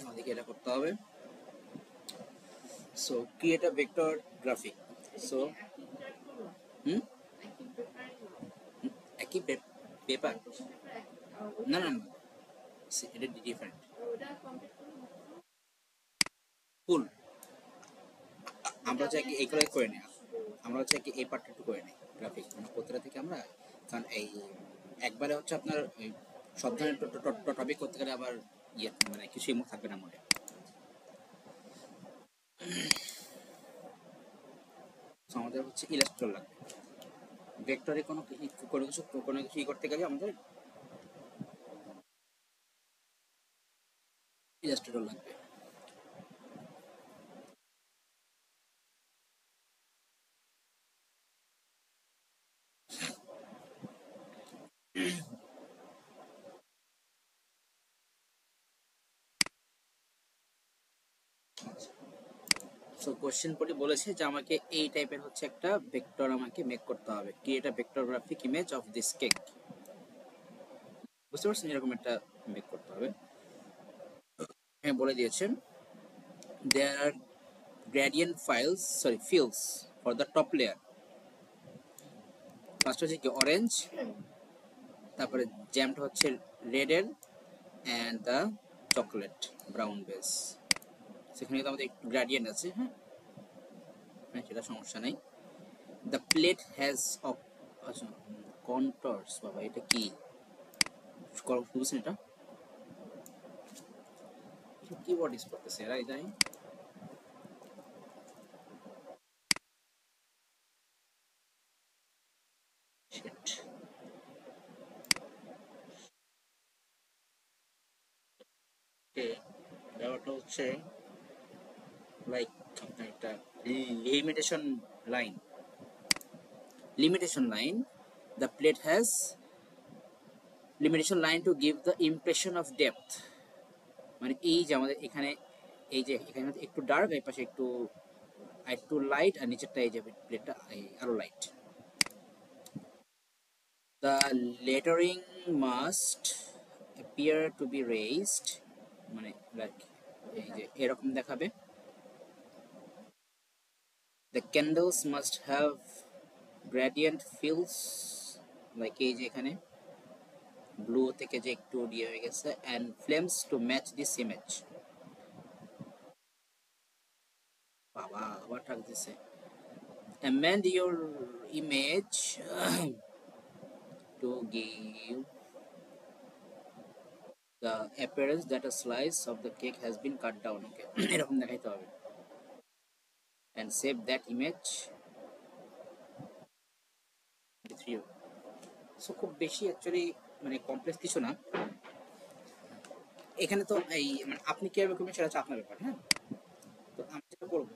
আমাদেরকে এটা করতে হবে। So create a vector graphic. So একই পেপার না না না, এটা ডিফারেন্ট ফুল। আমরা হচ্ছে কি এইগুলো করে নিই, আমরা হচ্ছে কি এই পার্টটা একটু করে নিই গ্রাফিক, মানে প্রতিটা থেকে আমরা, কারণ এই একবারে হচ্ছে আপনার সব ধরনের টপিক করতে গেলে আবার ইয়ে মানে কিছুই মুখ থাকবে না মনে। আমাদের হচ্ছে ইলাস্ট্রেটর লাগবে, ভেক্টরে কোনো কিছু করতে গেলে আমাদের ইলাস্ট্রেটর লাগবে। সো কোশ্চেন পড়ে বলেছে যে আমাকে এই টাইপের হচ্ছে একটা ভেক্টর আমাকে মেক করতে হবে, create a vector graphic image of this cake. বুঝতে পারছেন, এরকম একটা মেক করতে হবে। হ্যাঁ বলে দিয়েছেন, there are gradient fields for the top layer। First হচ্ছে কি অরেঞ্জ, তারপরে জ্যামটা হচ্ছে রেড এর, and the chocolate brown base. সেখানে কিন্তু আমাদের একটু গ্রেডিয়েন্ট আছে, হ্যাঁ সেটা সমস্যা নেই। The plate has of controls. বাবা এটা কি বুঝছেন, এটা কিবোর্ড ইউজ করতেছে এরা ইদানিং। ব্যাপারটা হচ্ছে লাইক আপনার একটা limitation line, the plate has limitation line to give the impression of depth। মানে এই যে আমাদের এখানে, এই যে এখানে একটু ডার্ক, এই পাশে একটু একটু লাইট, আর নিচেরটা এই যে প্লেটটা আরো light. the lettering must appear to be raised, মানে লাইক এই যে এরকম দেখাবে। the candles must have gradient fills, like এই যে এখানে ব্লু থেকে যে একটু দিয়ে হয়ে গেছে, and flames to match this image। বাবা আবার ঠাক দিছে। amend your image to give the appearance that a slice of the cake has been cut down। Okay, এরকম দেখাইতে হবে। and save that image। So খুব বেশি অ্যাকচুয়ালি মানে কমপ্লেক্স কিছু না এখানে। তো এই মানে আপনি কিভাবে করবেন সেটা হচ্ছে আপনার ব্যাপার, হ্যাঁ। তো আমি যেটা করবো,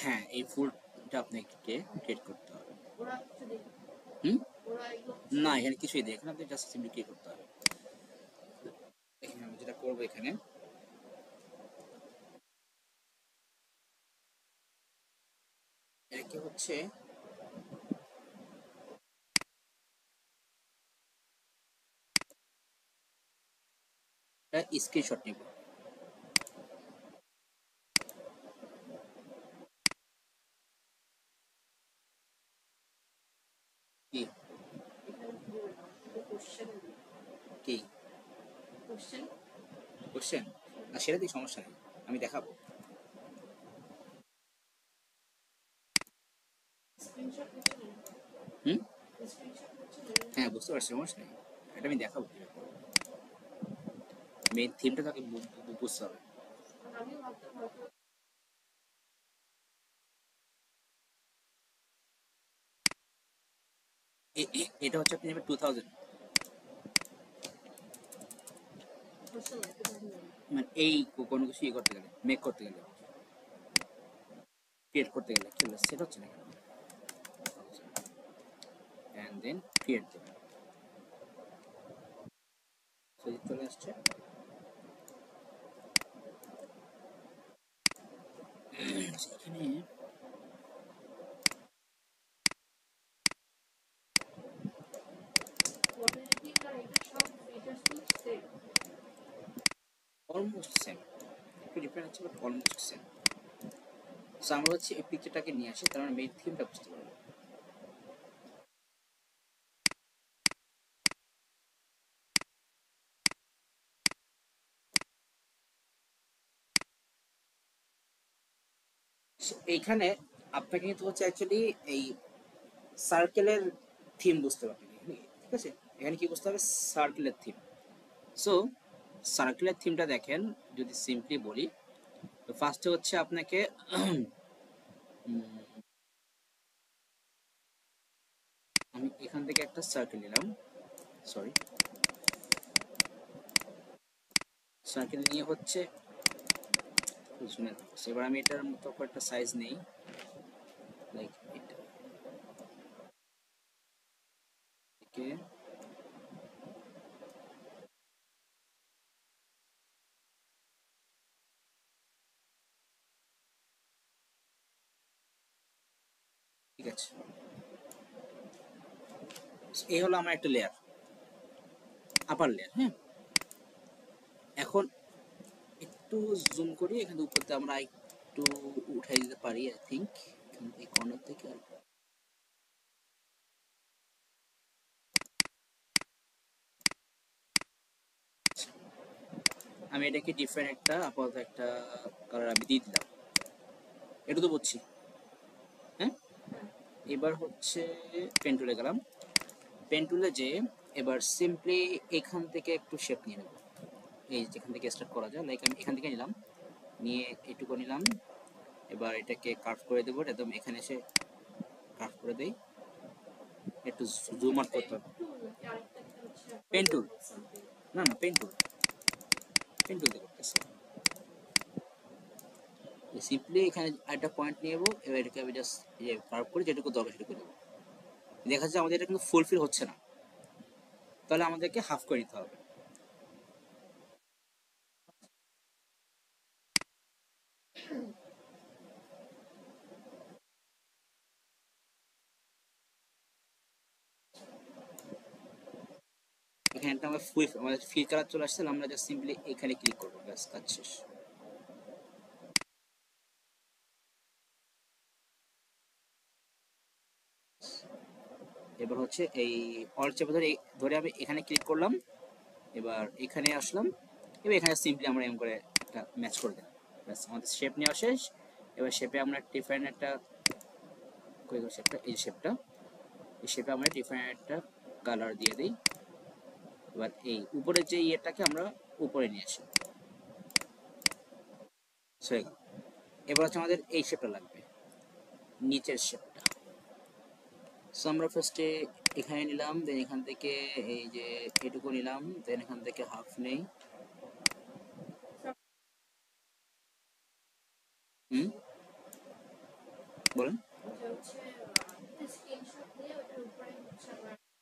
হ্যাঁ এই ফুলটা আপনাকে ক্রিয়েট করতে হবে। না এখানে কিছুই দেয়, এখানে আপনি জাস্ট সিম্পলি ক্রিয়েট করতে হবে। এখানে আমি যেটা করবো, এখানে এটা কি হচ্ছে স্ক্রিনশট নিব। কি কি কোশ্চেন না, সেটা দিয়ে সমস্যা নেই, আমি দেখাবো। হ্যাঁ বুঝতে পারছি, সমস্যা নেই, এটা আমি দেখাবো। মেইন থিমটা তাকে বুঝতে হবে। এটা হচ্ছে আপনি 2000, মানে এই কোনো কিছু ইয়ে করতে গেলে, মেক করতে গেলে ক্রিয়েট করতে গেলে কি হলো, সেট হচ্ছে না কেন, এন্ড দেন ক্রিয়েট দেবেন, চলে আসছে। এখানে অলমোস্ট সেম, একটু ডিফারেন্ট আছে বাট অলমোস্ট সেম। সো আমরা হচ্ছে এই পিকচারটাকে নিয়ে আসি, তার মানে মেইন থিমটা বুঝতে পারবো। এইখানে আপনাকে কিন্তু হচ্ছে অ্যাকচুয়ালি এই সার্কেলের থিম বুঝতে পারবেন, ঠিক আছে? এখানে কি বুঝতে হবে, সার্কেলের থিম। সো সার্কেলের থিমটা দেখেন, যদি সিম্পলি বলি, তো ফার্স্টে হচ্ছে আপনাকে আমি এখান থেকে একটা সার্কেল নিলাম, সরি, সার্কেল নিয়ে হচ্ছে এবার আমি এটার মতো একটা সাইজ নেই, লাইক এটা থেকে ঠিক আছে। এই হলো আমার একটা লেয়ার, আপার লেয়ার। হ্যাঁ, এখন একটু জুম করি, এখানে উপরতে আমরা একটু উঠাই দিতে পারি, আই থিঙ্ক এই কর্নার থেকে। আমি এটাকে ডিফারেন্ট একটা আপাতত একটা কালার আমি দিয়ে দিলাম, এটা তো বুঝছি। হ্যাঁ, এবার হচ্ছে পেন টুলে গেলাম, পেন টুলে যে এবার সিম্পলি এখান থেকে একটু শেপ নিয়ে নেব, এই যেখান থেকে স্টার্ট করা যায়, লাইক আমি এখান থেকে নিলাম, নিয়ে এটুকু নিলাম, এবার এটাকে কার্ভ করে দেবো, একদম এখানে এসে কার্ভ করে দেই, একটু জুম আউট করতে হবে। পেন টুল, না না পেন টুল, পেন টুল দিয়ে করতেছি। সিম্পলি এখানে একটা পয়েন্ট নিয়ে নেবো, এবার এটাকে আমি জাস্ট কার্ভ করে যেটুকু দরকার সেটুকু দেবো। দেখা যাচ্ছে আমাদের এটা কিন্তু ফুলফিল হচ্ছে না, তাহলে আমাদেরকে হাফ করে নিতে হবে। এখানে একটা আমরা ফুল আমাদের ফিল কালার চলে আসছে, আমরা জাস্ট সিম্পলি এখানে ক্লিক করবো, ব্যাস কাজ শেষ। এবার হচ্ছে এই অল চেপে ধরে ধরে আমি এখানে ক্লিক করলাম, এবার এখানে আসলাম, এবার এখানে সিম্পলি আমরা এম করে একটা ম্যাচ করে দিলাম, ব্যাস আমাদের শেপ নেওয়া শেষ। এবার শেপে আমরা ডিফারেন্ট একটা শেপটা, এই শেপটা, এই শেপে আমরা ডিফারেন্ট একটা কালার দিয়ে দিই। এবার এই উপরের যে ইয়েটাকে আমরা উপরে নিয়ে আসি, হয়ে গেল। এবার হচ্ছে আমাদের এই শেপটা লাগবে, নিচের শেপটা। সো আমরা ফার্স্টে এখানে নিলাম, দেন এখান থেকে এই যে এটুকু নিলাম, দেন এখান থেকে হাফ নেই। হুম, বলেন।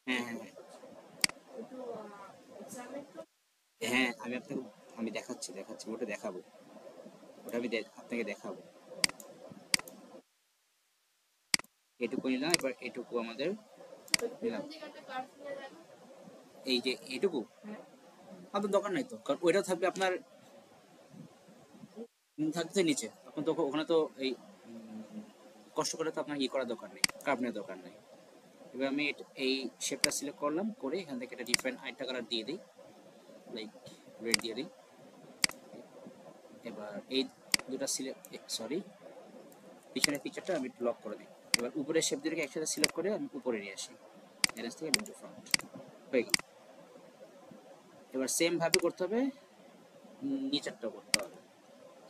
হ্যাঁ হ্যাঁ হ্যাঁ, আমি আপনাকে আমি দেখাচ্ছি ওটা দেখাবো, ওটা আমি আপনাকে দেখাবো। এটুকু নিলাম, এবার এটুকু আমাদের নিলাম, এই যে এটুকু আপনার দরকার নাই তো, কারণ ওইটা থাকবে আপনার থাকছে নিচে, আপনার তো ওখানে তো এই কষ্ট করে তো আপনার করার দরকার নেই, কার্বনের দরকার নেই। এবার আমি এই শেপটা সিলেক্ট করলাম, করে এখান থেকে একটা ডিফারেন্ট আরেকটা কালার দিয়ে দিই, লাইক রেড দিয়ে দিই। এবার এই দুটা সিলেক্ট, সরি, পিছনের পিকচারটা আমি লক করে দিই। এবার উপরের শেপ দুটোকে একসাথে সিলেক্ট করে আমি উপরে নিয়ে আসি, অ্যারেঞ্জ থেকে টু ফ্রন্ট, হয়ে গেল। এবার সেম ভাবে করতে হবে, নিচেরটা করতে হবে।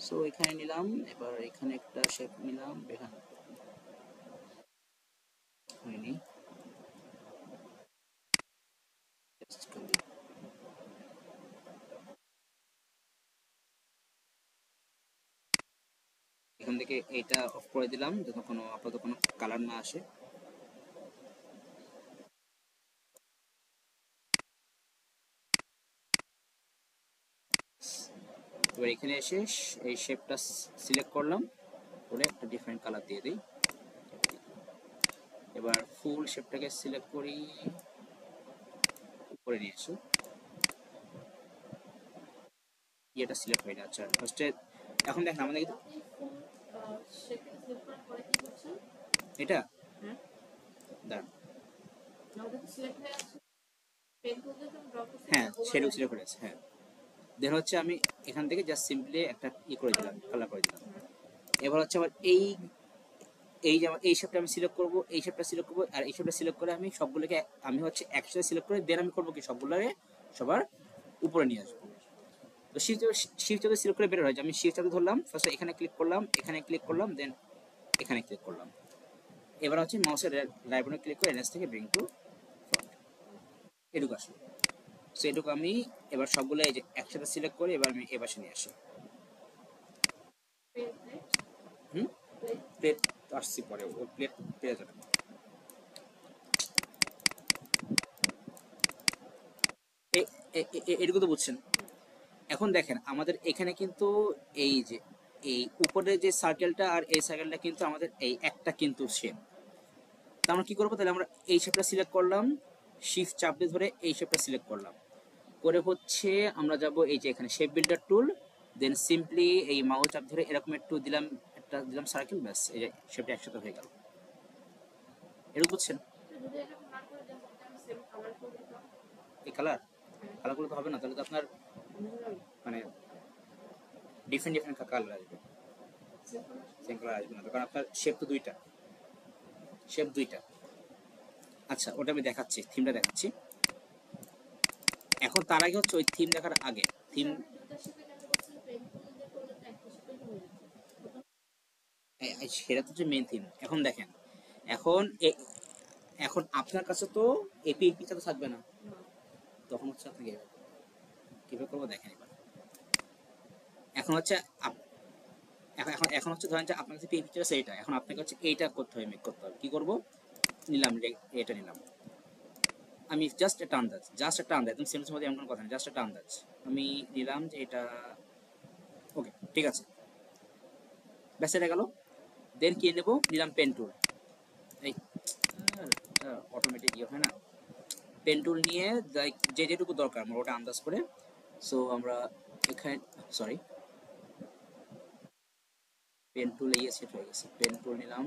সো এখানে নিলাম, এবার এখানে একটা শেপ নিলাম, এখানে হয়নি, এখান থেকে এইটা অফ করে দিলাম যাতে কোনো আপাতত কোনো কালার না আসে। এবার এখানে এসে এই শেপটা সিলেক্ট করলাম, করে একটা ডিফারেন্ট কালার দিয়ে দিই। এবার ফুল শেপটাকে সিলেক্ট করি, উপরে নিয়ে আসি, এটা সিলেক্ট হয়ে যাচ্ছে। ফার্স্টে এখন দেখেন আমাদের এটা দাঁড়ান, হ্যাঁ সেটাও সিলেক্ট হয়ে গেছে। হ্যাঁ দেন হচ্ছে আমি এখান থেকে জাস্ট সিম্পলি একটা করে দিলাম, কালার করে দিলাম। এবার হচ্ছে আবার এই যেমন এই শেপটা আমি সিলেক্ট করবো, এই শেপটা সিলেক্ট করবো, আর এই শেপটা সিলেক্ট করে আমি সবগুলোকে আমি হচ্ছে একসাথে সিলেক্ট করে দেন আমি করবো কি সবগুলোকে সবার উপরে নিয়ে আসবো। তো শিফট যদি সিলেক্ট করে বের হয়, আমি শিফট ধরলাম, ফার্স্ট এখানে ক্লিক করলাম, এখানে ক্লিক করলাম, দেন এখানে ক্লিক করলাম। এবার হচ্ছে মাউসের রাইট বাটনে ক্লিক করে এনএস থেকে ব্রিং টু ফ্রন্ট, এটুকু আসলো। সো এটুকু আমি এবার সবগুলো এই যে একসাথে সিলেক্ট করে এবার আমি এ পাশে নিয়ে আসি। প্লেট আসছি পরে, ও প্লেট পেয়ে যাবে। এটুকু তো বুঝছেন। এখন দেখেন আমাদের এখানে কিন্তু এই যে এই উপরের যে সার্কেলটা আর এই সার্কেলটা কিন্তু আমাদের এই একটা কিন্তু শেপ। তা আমরা কি করবো, তাহলে আমরা এই শেপটা সিলেক্ট করলাম, শিফট চাপ দিয়ে ধরে এই শেপটা সিলেক্ট করলাম, করে হচ্ছে আমরা যাব এই যে এখানে shape builder tool, then simply এই মাউস চাপ ধরে এরকম একটু দিলাম, একটা দিলাম সার্কেল, ব্যাস এই যে শেপটা একসাথে হয়ে গেল। এরকম বুঝছেন? এই কালার কালারগুলো তো হবে না, তাহলে তো আপনার মানে ডিফারেন্ট ডিফারেন্ট কালার আসবে, সেম কালার আসবে না, কারণ আপনার শেপ তো দুইটা, শেপ দুইটা। আচ্ছা ওটা আমি দেখাচ্ছি, থিমটা দেখাচ্ছি। এখন তার আগে হচ্ছে ওই থিম দেখার আগে থিম, সেটা তো হচ্ছে মেন থিম। এখন দেখেন, এখন এখন আপনার কাছে তো এপি পিকটা তো থাকবে না, তখন হচ্ছে আপনাকে কিভাবে করবো দেখেন। এবার এখন হচ্ছে এখন এখন এখন হচ্ছে ধরেন যে আপনার কাছে পি পিকচার আছে, এটা এখন আপনাকে হচ্ছে এইটা করতে হবে, মেক করতে হবে। কি করব, নিলাম এটা নিলাম, আমি জাস্ট একটা আন্দাজ, জাস্ট একটা আন্দাজ, একদম সেন্টেন্সের মধ্যে এমন কোনো কথা নেই, জাস্ট একটা আন্দাজ আমি নিলাম যে এটা ওকে ঠিক আছে, ব্যাস এটা গেল। দেন কি নেব, নিলাম পেন টুল, এই অটোমেটিক ইয়ে হয় না, পেন টুল নিয়ে যে যেটুকু দরকার আমার ওটা আন্দাজ করে। সো আমরা এখানে সরি পেন টুল ইয়ে সেট হয়ে গেছে, পেন টুল নিলাম।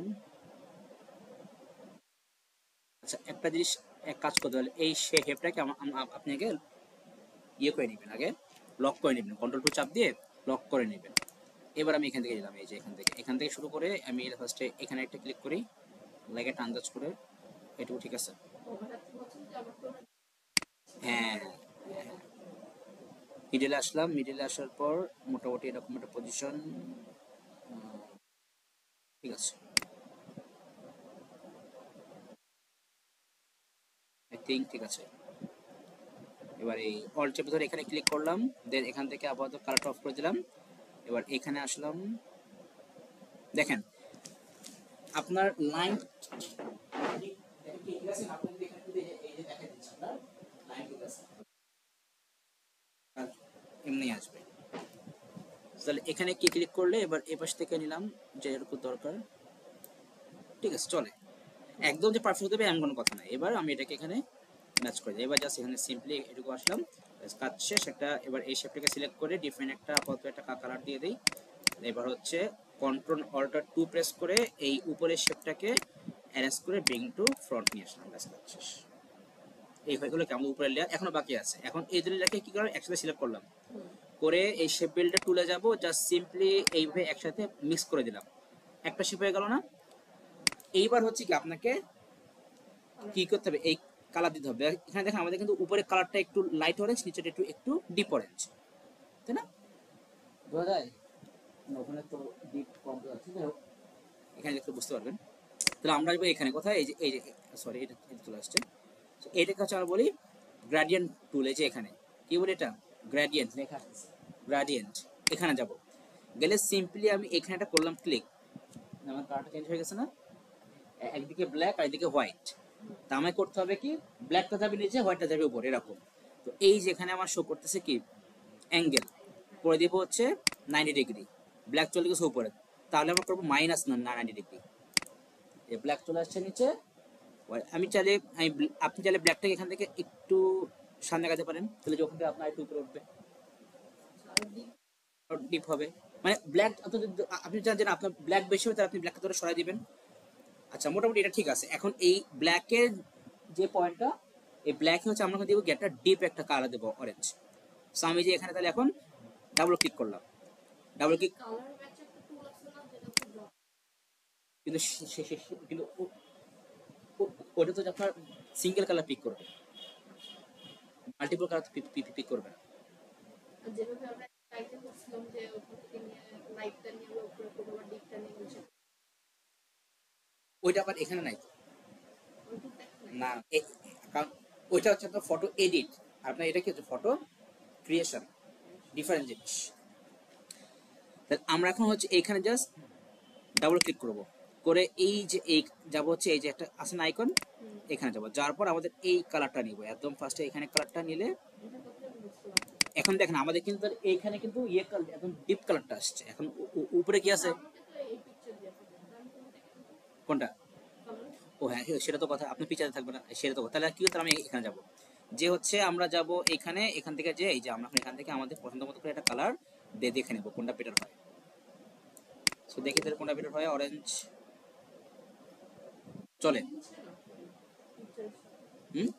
আচ্ছা একটা জিনিস এক কাজ করতে হলে এই শেপটাকে আপনাকে ইয়ে করে নেবেন, আগে লক করে নেবেন, কন্ট্রোল টু চাপ দিয়ে লক করে নেবেন। এবার আমি এখান থেকে নিলাম, এই যে এখান থেকে শুরু করে আমি ফার্স্টে এখানে একটা ক্লিক করি, লাগে একটা আন্দাজ করে, এটুকু ঠিক আছে। হ্যাঁ মিডিলে আসলাম, মিডিলে আসার পর মোটামুটি এরকম একটা পজিশন, ঠিক আছে আই থিঙ্ক ঠিক আছে। এবার এই অল চেপে ধরে এখানে ক্লিক করলাম, দেন এখান থেকে আপাতত কালারটা অফ করে দিলাম। এবার এখানে আসলাম, দেখেন আপনার লাইন এমনি আসবে। তাহলে এখানে কি ক্লিক করলে এবার এ পাশ থেকে নিলাম যে এরকম দরকার, ঠিক আছে চলে। একদম যে পারফেক্ট দেবে এমন কোনো কথা নাই। এবার আমি এটাকে এখানে ম্যাচ করে দিই, এবার জাস্ট এখানে সিম্পলি এটুকু আসলাম, কাজ শেষ। একটা এবার এই শেপটাকে সিলেক্ট করে ডিফারেন্ট একটা আপাতত একটা কালার দিয়ে দিই। এবার হচ্ছে কন্ট্রোল অল্টার 2 প্রেস করে এই উপরের শেপটাকে অ্যারেঞ্জ করে ব্রিং টু ফ্রন্ট নিয়ে আসলাম, ব্যাস কাজ শেষ। এই হয়ে গেলো কেমন উপরের লেয়ার, এখনো বাকি আছে। এখন এই দুটো লেয়ারকে কি করলাম, একসাথে সিলেক্ট করলাম, করে এই শেপ বিল্ডার টুলে যাব, জাস্ট সিম্পলি এইভাবে একসাথে মিক্স করে দিলাম, একটা শেপ হয়ে গেল না। এইবার হচ্ছে কি আপনাকে কি করতে হবে, এই কালার দিতে হবে। এখানে দেখেন আমাদের কিন্তু উপরের কালারটা একটু লাইট অরেঞ্জ, নিচেটা একটু একটু ডিপ অরেঞ্জ, তাই না? বোঝা যায় না, ওখানে তো ডিপ কম আছে, এখানে দেখতে বুঝতে পারবেন। তাহলে আমরা এখানে কোথায় এই যে সরি এটা চলে আসছে। এটাকে হচ্ছে আমরা বলি গ্রেডিয়েন্ট টুল। এই যে এখানে কি বলি, এটা গ্রেডিয়েন্ট লেখা আছে, গ্রেডিয়েন্ট। এখানে যাব, গেলে সিম্পলি আমি এখানে একটা করলাম ক্লিক, আমার কালারটা চেঞ্জ হয়ে গেছে না, একদিকে ব্ল্যাক আর একদিকে হোয়াইট। তা আমায় করতে হবে কি, ব্ল্যাকটা যাবে নিচে, হোয়াইটটা যাবে উপরে, এরকম। তো এই যেখানে আমার শো করতেছে কি অ্যাঙ্গেল, করে দিব হচ্ছে 90 ডিগ্রি, ব্ল্যাক চলে গেছে উপরে, তাহলে আমরা করবো মাইনাস 90 ডিগ্রি। এই ব্ল্যাক চলে আসছে নিচে, আমি চাইলে আপনি চাইলে ব্ল্যাকটাকে এখান থেকে একটু সামনে লাগাতে পারেন, তাহলে যখন আপনার একটু উপরে উঠবে, ডিপ হবে। মানে ব্ল্যাক আপনি চান যে না আপনার ব্ল্যাক বেশি হবে, তাহলে আপনি ব্ল্যাকটা ধরে সরাই দিবেন। আচ্ছা, মোটামুটি এটা ঠিক আছে। এখন এই ব্ল্যাকের যে পয়েন্টটা, এই ব্ল্যাক হচ্ছে আমরা দিব কি একটা ডিপ একটা কালার দেবো, অরেঞ্জ। সো আমি যে এখানে তাহলে এখন ডাবল ক্লিক করলাম, ডাবল ক্লিক, কিন্তু কিন্তু ওটা তো আপনার সিঙ্গেল কালার পিক করবে, মাল্টিপল কালার পিক করবে না। ওইটা আবার এখানে নাই তো, না কারণ ওইটা হচ্ছে আপনার ফটো এডিট, আপনার এটা কি হচ্ছে ফটো ক্রিয়েশন, ডিফারেন্ট জিনিস। আমরা এখন হচ্ছে এইখানে জাস্ট ডাবল ক্লিক করব, করে এই যে এই যাবো হচ্ছে এই যে একটা আছে না আইকন, এখানে যাবো, যাওয়ার পর আমাদের এই কালারটা নিব, একদম ফার্স্টে এখানে কালারটা নিলে, এখন দেখেন আমাদের কিন্তু এইখানে কিন্তু ইয়ে কালার একদম ডিপ কালারটা আসছে। এখন উপরে কি আছে, কোনটা? ও হ্যাঁ, সেটা তো কথা, আপনি পিছনে থাকবে না, সেটা তো কথা। তাহলে কি তাহলে আমি এখানে যাব, যে হচ্ছে আমরা যাব এখানে, এখান থেকে যে এই যে আমরা এখান থেকে আমাদের পছন্দ মতো করে একটা কালার দেখে নেবো কোনটা বেটার হয়। সো দেখি তাহলে কোনটা বেটার হয়, অরেঞ্জ চলে। হুম,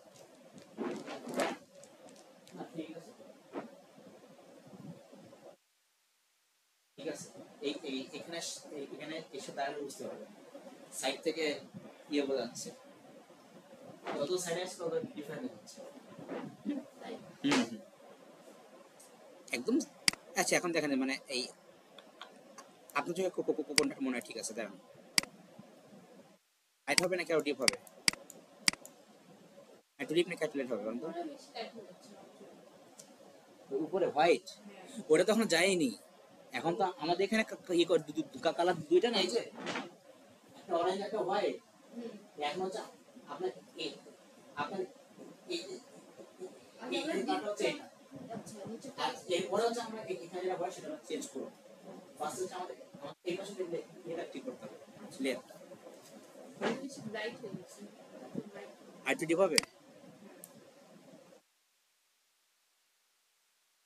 ঠিক আছে। এই এখানে এখানে এসে দাঁড়ালে বুঝতে পারবে, সাইড থেকে ইয়ে বোঝা যাচ্ছে, যত সাইডে আসছে তত ডিফারেন্ট হচ্ছে। হুম, একদম। আচ্ছা, এখন দেখেন মানে এই আপনার চোখে কোনটা মনে হয় ঠিক আছে, দেখেন হাইট হবে নাকি আরো ডিপ হবে, একটু ডিপ নাকি একটু লেট হবে বলুন তো? উপরে হোয়াইট, ওটা তো এখনো যায়নি। এখন তো আমাদের এখানে কালার দুইটা না, এই যে একটা অরেঞ্জ একটা হোয়াইট, এখন হচ্ছে আপনার আপনার কালারটা হচ্ছে এটা, আর এরপরে হচ্ছে আমরা এখানে যেটা হয় সেটা চেঞ্জ করব। ফার্স্ট হচ্ছে আমাদের এই পাশে এটা ঠিক করতে হবে, লেয়ারটা আর একটু ডিপ হবে,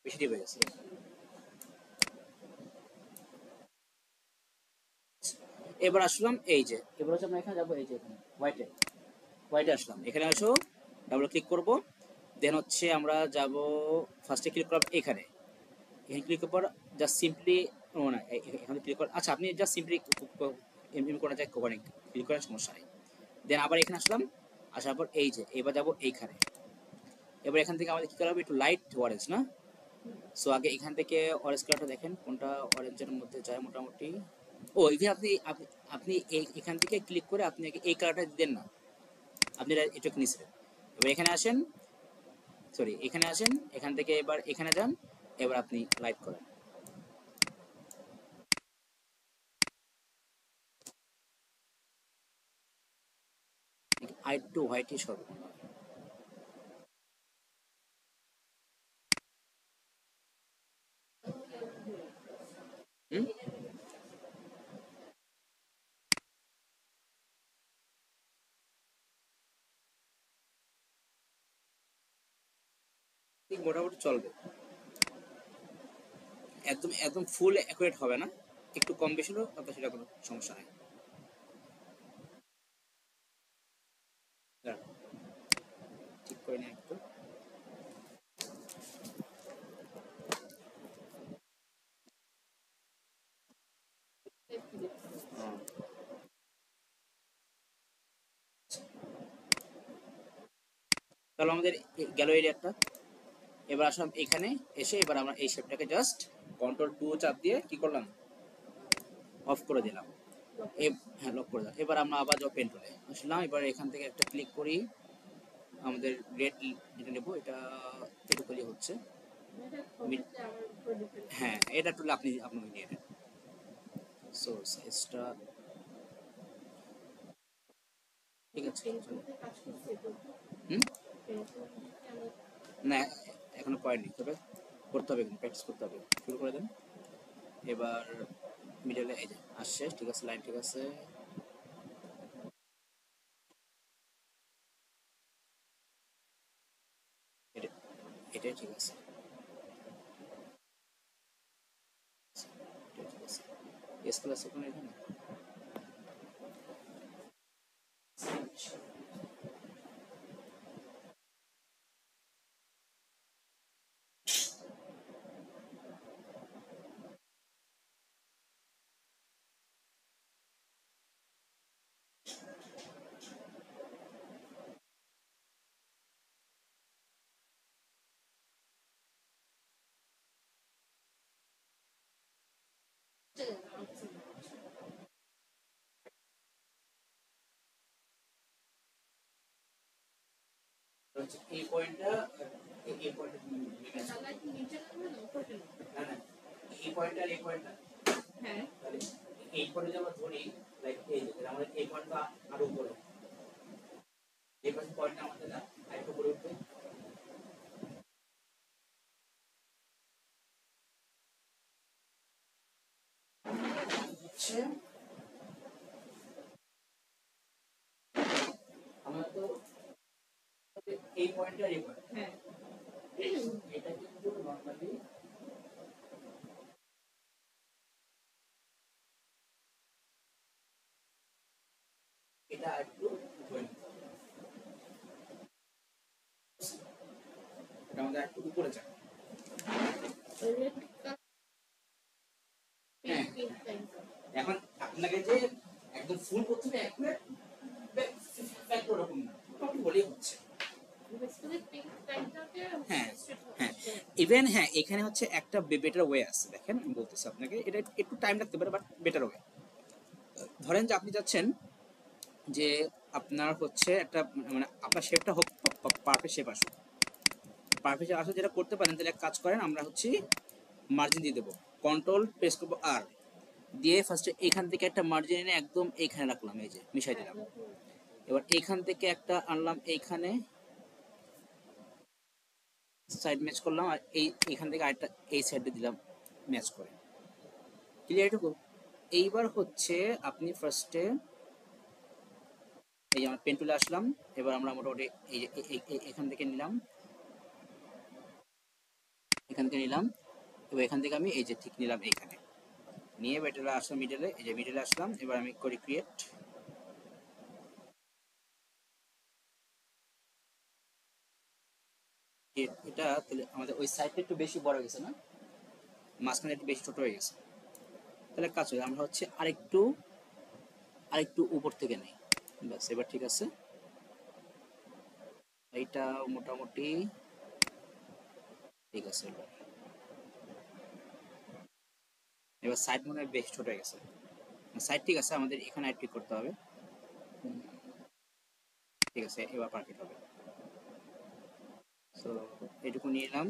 বেশি ডিপ হয়ে গেছে। এবার আসলাম এই যে, এবার হচ্ছে আমরা এখানে যাবো, এই যে এখানে হোয়াইটে, হোয়াইটে আসলাম, এখানে আসো, ডাবল ক্লিক করব, দেন হচ্ছে আমরা যাব, ফার্স্টে ক্লিক করব এখানে, এখানে ক্লিক করার পর জাস্ট সিম্পলি, ও না এখানে ক্লিক কর, আচ্ছা আপনি জাস্ট সিম্পলি এমনি করা যায়, করেন ক্লিক করার সমস্যা নেই। দেন আবার এখানে আসলাম, আসার পর এই যে এবার যাব এইখানে, এবার এখান থেকে আমাদের কি করা হবে, একটু লাইট অরেঞ্জ না। সো আগে এখান থেকে অরেঞ্জ কালারটা দেখেন কোনটা অরেঞ্জের মধ্যে যায় মোটামুটি। ও এখানে আপনি আপনি আপনি এখান থেকে ক্লিক করে আপনি এই কালারটা দেন না, আপনি এটা নিয়েছিলেন। এবার এখানে আসেন, সরি এখানে আসেন, এখান থেকে এবার এখানে যান, এবার আপনি লাইট করেন, আর একটু হোয়াইটিশ হবে। হুম, ঠিক মোটামুটি চলবে, একদম একদম ফুল অ্যাকুরেট হবে না, একটু কম বেশি হলেও আপনার সেটা কোনো সমস্যা নেই। দাঁড়ান, ঠিক করে নিন একটু। তাহলে আমাদের গেল এরিয়াটা। এবার আসলাম এখানে, এসে এবার আমরা এই শেপটাকে জাস্ট কন্ট্রোল 2 চাপ দিয়ে কি করলাম, অফ করে দিলাম। হ্যাঁ, লক করে দিলাম। এবার আমরা আবার যাবো পেন টুলে আসলাম, এবার এখান থেকে একটা ক্লিক করি, আমাদের গ্রেড যেটা নেবো এটা এটুকুলি হচ্ছে। হ্যাঁ, এটা টুল আপনি নিয়ে নেন। সো সাইজটা ঠিক আছে। হুম, না এখনো করেনি, তবে করতে হবে, কিন্তু প্র্যাকটিস করতে হবে। শুরু করে দেন। এবার মিডলে এই যে আসছে, ঠিক আছে, লাইন ঠিক আছে। এটা এটাই ঠিক আছে, এটাই ঠিক আছে। স্কেল আছে কোনো এখানে? এই পয়েন্টটা, এই পয়েন্টটা না না, এই পয়েন্টটা আর এই পয়েন্টটা, হ্যাঁ তাহলে এই পয়েন্টে আমরা ধরি, লাইক এই যে আমাদের এই পয়েন্টটা আরো উপরে, এই পাশে পয়েন্টটা আমাদের না আরেকটু উপরে উঠবে। হচ্ছে আমরা তো এই পয়েন্টটা আর এই পয়েন্ট, হ্যাঁ এটা কিন্তু নরমালি এটা একটু উপরে নিতে হবে। এটা আমাদের একটু উপরে যাবে। হ্যাঁ, এখন আপনাকে যে একদম ফুল করতে হবে এক প্লেট প্যাক ওরকম না, মোটামুটি হলেই হচ্ছে। হ্যাঁ হ্যাঁ, ইভেন হ্যাঁ এখানে হচ্ছে একটা বেটার ওয়ে আছে, দেখেন আমি বলতেছি আপনাকে, এটা একটু টাইম লাগতে পারে বাট বেটার ওয়ে। ধরেন যে আপনি যাচ্ছেন যে আপনার হচ্ছে একটা মানে আপনার শেপটা হোক পারফেক্ট শেপ আসুক, পারফেক্ট শেপ আসলে যেটা করতে পারেন, তাহলে এক কাজ করেন, আমরা হচ্ছে মার্জিন দিয়ে দেবো, কন্ট্রোল প্রেস করবো আর দিয়ে ফার্স্টে এখান থেকে একটা মার্জিন এনে একদম এইখানে রাখলাম, এই যে মিশাই দিলাম। এবার এইখান থেকে একটা আনলাম এইখানে, সাইড ম্যাচ করলাম, আর এইখান থেকে আরেকটা এই সাইডে দিলাম ম্যাচ করে। ক্লিয়ার এটুকু? এইবার হচ্ছে আপনি ফার্স্টে এই যে আমার পেন টুলে আসলাম, এবার আমরা মোটামুটি এই যে এখান থেকে নিলাম, এখান থেকে নিলাম, এবার এখান থেকে আমি এই যে ঠিক নিলাম এইখানে নিয়ে বেটারে আসলাম মিডলে, এই যে মিডলে আসলাম, এবার আমি করি ক্রিয়েট। এটা তাহলে আমাদের ওই সাইডটা একটু বেশি বড় হয়ে গেছে না, মাঝখানে একটু বেশি ছোট হয়ে গেছে। তাহলে কাজ হবে, আমরা হচ্ছে আরেকটু আরেকটু উপর থেকে নেই, ব্যাস এবার ঠিক আছে। এইটা মোটামুটি ঠিক আছে। এবার এবার সাইড মনে হয় বেশ ছোট হয়ে গেছে, সাইড ঠিক আছে, আমাদের এখানে একটু করতে হবে। ঠিক আছে, এবার পারফেক্ট হবে। সো এটুকু নিয়ে এলাম,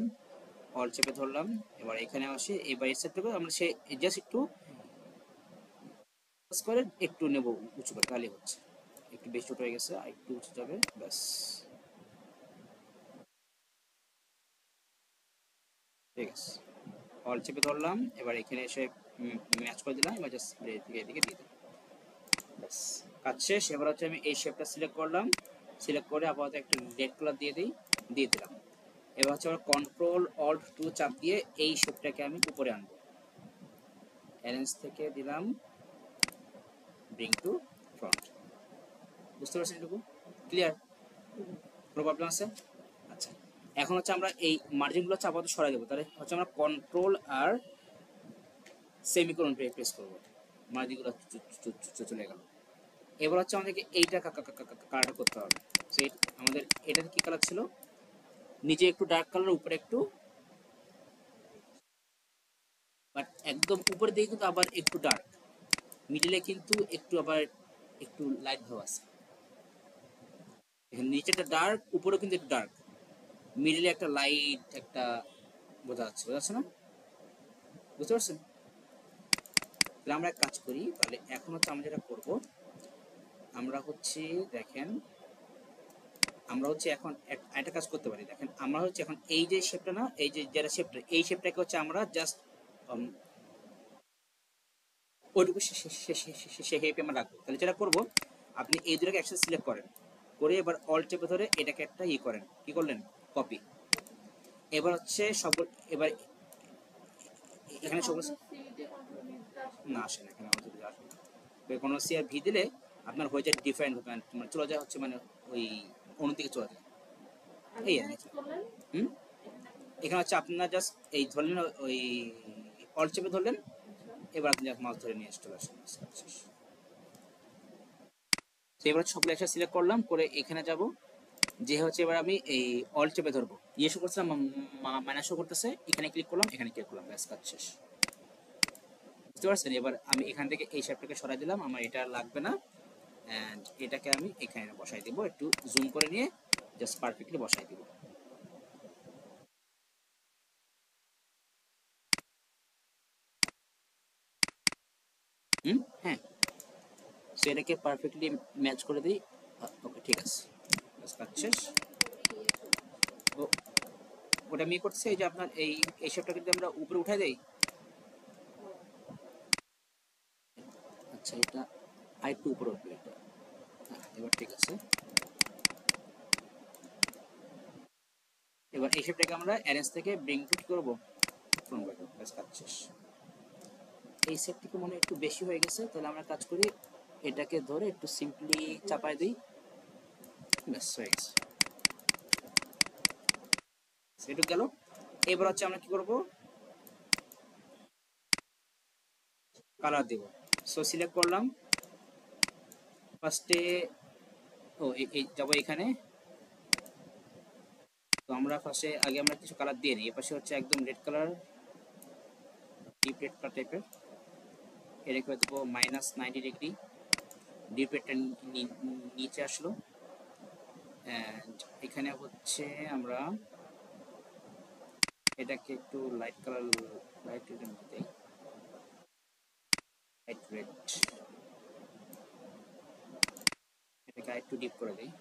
অল চেপে ধরলাম, এবার এখানে আসি, এবার এই সেট আমরা সে জাস্ট একটু করে একটু নেব উঁচু করে, তাহলে হচ্ছে। একটু বেশি ছোট হয়ে গেছে, আর একটু উঁচু যাবে, ব্যাস ঠিক আছে। অল চেপে ধরলাম, এবার এখানে এসে ম্যাচ করে দিলাম, এবার জাস্ট এদিকে এদিকে দিয়ে দিলাম, ব্যাস কাজ শেষ। এবার হচ্ছে আমি এই শেপটা সিলেক্ট করলাম, সিলেক্ট করে আপাতত একটা রেড কালার দিয়ে দিলাম। এবার হচ্ছে আমরা কন্ট্রোল অল্ট টু চাপ দিয়ে এই শেপটাকে আমি উপরে আনবো, অ্যারেঞ্জ থেকে দিলাম ব্রিং টু ফ্রন্ট। বুঝতে পারছেন এটুকু? ক্লিয়ার? কোনো প্রবলেম আছে? আচ্ছা, এখন হচ্ছে আমরা এই মার্জিনগুলো হচ্ছে আপাতত সরাই দেবো, তাহলে হচ্ছে আমরা কন্ট্রোল আর সেমিকোলন প্রেস করবো, মার্জিনগুলো চলে গেল। এবার হচ্ছে আমাদেরকে এইটা কালারটা করতে হবে। সেই আমাদের এটার কি কালার ছিল, নিচে একটু ডার্ক কালার, উপরে একটু, বাট একদম উপরের দিকে কিন্তু আবার একটু ডার্ক, মিডিলে কিন্তু একটু আবার একটু লাইট ভাব আছে। এখানে নিচেটা ডার্ক, উপরেও কিন্তু একটু ডার্ক, মিডিলে একটা লাইট একটা বোঝা যাচ্ছে না? বুঝতে পারছেন? তাহলে আমরা এক কাজ করি, তাহলে এখন হচ্ছে আমরা যেটা করব, আমরা হচ্ছে দেখেন, আমরা হচ্ছে এখন একটা কাজ করতে পারি। দেখেন আমরা হচ্ছে এখন এই যে শেপটা না, এই যে যেটা শেপটা, এই শেপটাকে হচ্ছে আমরা জাস্ট ওইটুকু শেপে আমরা রাখবো। তাহলে যেটা করবো, আপনি এই দুটাকে একসাথে সিলেক্ট করেন, করে এবার অল্ট চেপে ধরে এটাকে একটা করেন, কি করলেন, কপি। এবার হচ্ছে সব, এবার এখানে সব না আসে না, এখানে আমাদের আসবে না। কোনো সি আর ভি দিলে আপনার হয়ে যায় ডিফারেন্ট, মানে চলে যায় হচ্ছে মানে ওই অন্যদিকে চলে যায়, এই আর কি। হুম, এখানে হচ্ছে আপনার জাস্ট এই ধরলেন, ওই অল্ট চেপে ধরলেন, এবার আপনি জাস্ট মাছ ধরে নিয়ে চলে আসেন। তো এবার সবগুলো একসাথে সিলেক্ট করলাম, করে এখানে যাব, যে হচ্ছে এবার আমি এই অল চেপে ধরবো, শো করছিলাম, মাইনাস শো করতেছে, এখানে ক্লিক করলাম, এখানে ক্লিক করলাম, ব্যাস কাজ শেষ। বুঝতে পারছেন? এবার আমি এখান থেকে এই শেপটাকে সরাই দিলাম, আমার এটা লাগবে না, অ্যান্ড এটাকে আমি এখানে বসাই দিব, একটু জুম করে নিয়ে জাস্ট পারফেক্টলি বসাই দিব। হ্যাঁ, সো এটাকে পারফেক্টলি ম্যাচ করে দিই। ওকে, ঠিক আছে, ব্যাস কাজ শেষ। ও, ওটা আমি করছি, এই যে আপনার এই শেপটাকে যদি আমরা উপরে উঠাই দেই, আচ্ছা এটা আরেকটু উপরে উঠবে এটা, হ্যাঁ এবার ঠিক আছে। এবার এই শেপটাকে আমরা অ্যারেঞ্জ থেকে ব্রিং টু কি করবো, ফ্রন্ট করবো, ব্যাস কাজ শেষ। এই সেটটিকে মনে হয় একটু বেশি হয়ে গেছে, তাহলে আমরা কাজ করি, এটাকে ধরে একটু সিম্পলি চাপাই দিই, ব্যাস হয়ে গেছে, সেটুক গেল। এবার হচ্ছে আমরা কি করব, কালার দেব। সো সিলেক্ট করলাম, ফার্স্টে ও এই যাবো এখানে। তো আমরা ফার্স্টে আগে আমরা কিছু কালার দিয়ে নিই, এ পাশে হচ্ছে একদম red colour, deep red colour টাইপের, এটা করে দেবো -90 ডিগ্রি, ডিপ রেডটা নিচে আসলো, অ্যান্ড এখানে হচ্ছে আমরা এটাকে একটু লাইট কালার, লাইট রেডের মধ্যে, লাইট রেড, এটাকে একটু ডিপ করে দিই।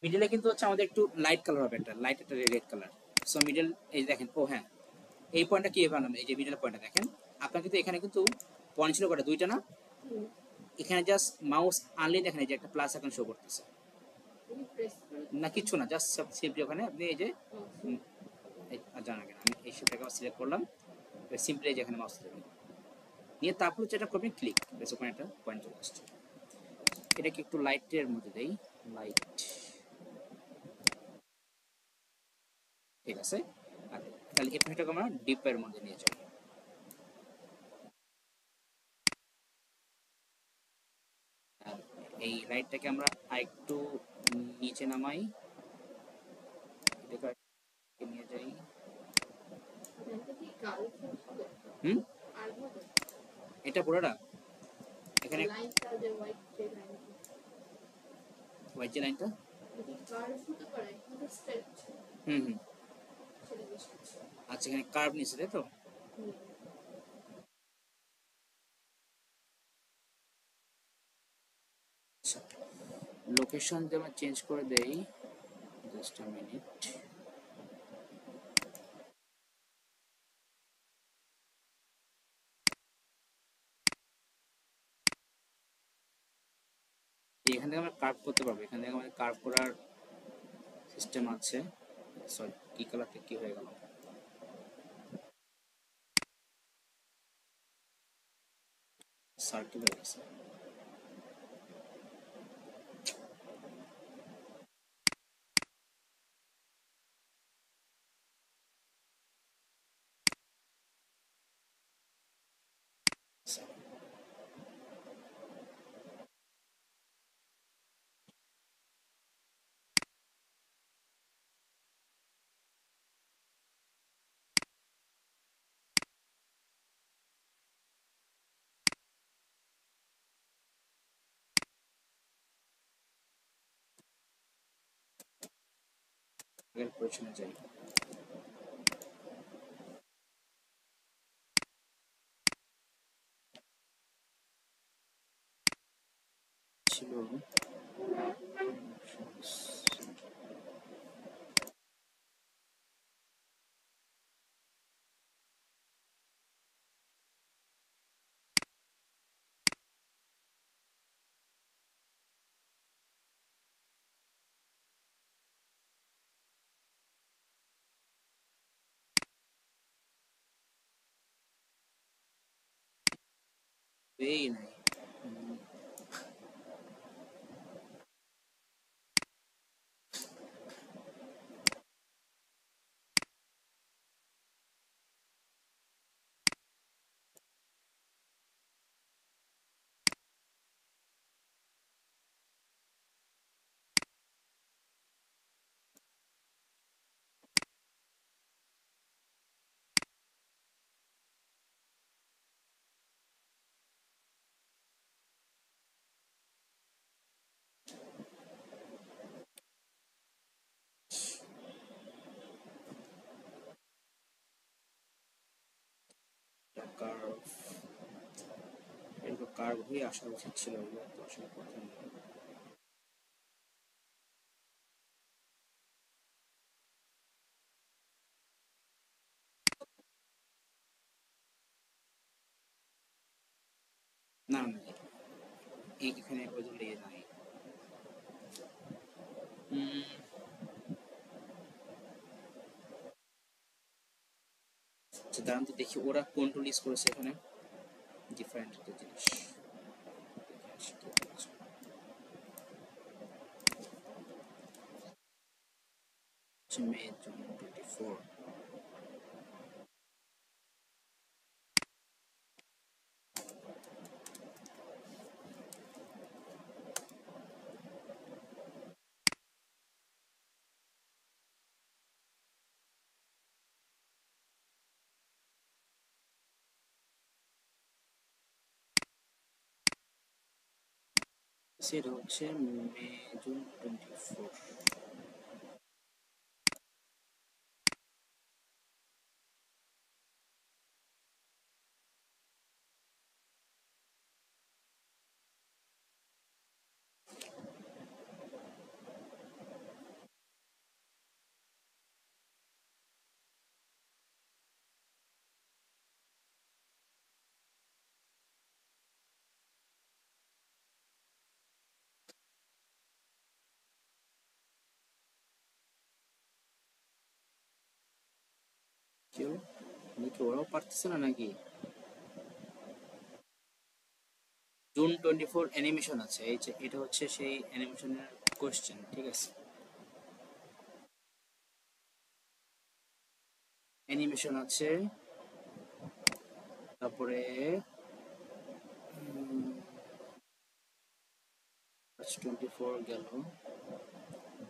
মিডলে কিন্তু হচ্ছে আমাদের একটু লাইট কালার হবে, একটা লাইট একটা রেড কালার। সো মিডল, এই দেখেন, ও হ্যাঁ, এই পয়েন্টটা কি বানালাম, এই যে মিডল পয়েন্টটা দেখেন, আপনার কিন্তু এখানে কিন্তু পয়েন্ট ছিল কটা, দুইটা না? এখানে জাস্ট মাউস আনলে দেখেন এই যে একটা প্লাস এখন শো করতেছে, না কিচ্ছু না, জাস্ট সিম্পলি ওখানে আপনি এই যে জানা কেন আমি এই শেপটাকে সিলেক্ট করলাম, সিম্পলি যেখানে মাউস দেবেন নিয়ে তারপর যেটা করবেন ক্লিক, বেশ ওখানে একটা পয়েন্ট চলে আসছে। এটাকে একটু লাইটের মধ্যে দেই, লাইট, ঠিক আছে। আর তাহলে এই পাশটাকে আমরা ডিপের মধ্যে নিয়ে যাই, আর এই লাইটটাকে আমরা আরেকটু নিচে নামাই, এটাকে নিয়ে যাই। হুম, এটা পুরোটা এখানে হোয়াইট যে লাইনটা, হুম হুম, আচ্ছা এখানে কার্ভ নিচে, তাই তো? আচ্ছা, লোকেশন যদি আমরা চেঞ্জ করে দেই, জাস্ট আ মিনিট, এখান থেকে আমরা কার্ভ করতে পারবো, এখান থেকে আমাদের কার্ভ করার সিস্টেম আছে। সরি, কি কালারটা কি হয়ে গেল, সার্কেল হয়ে গেছে। আগের পজিশনে যাই, এই নাই। কার্ভ, এরকম কার্ভ হয়ে আসা উচিত ছিল, এগুলো তো আসার কথা না। না না, এখানে পর্যন্ত ইয়ে নাই। আচ্ছা দাঁড়ান তো দেখি ওরা কন্ট্রোল ইউজ করেছে এখানে, ডিফারেন্ট একটা জিনিস। May June 24। সেটা হচ্ছে মে জুন 24। কি হলো, নাকি ওরাও পারতেছে না নাকি? জুন 24 অ্যানিমেশন আছে, এই যে এটা হচ্ছে সেই অ্যানিমেশনের কোশ্চেন, ঠিক আছে। অ্যানিমেশন আছে, তারপরে মার্চ 24 গেল,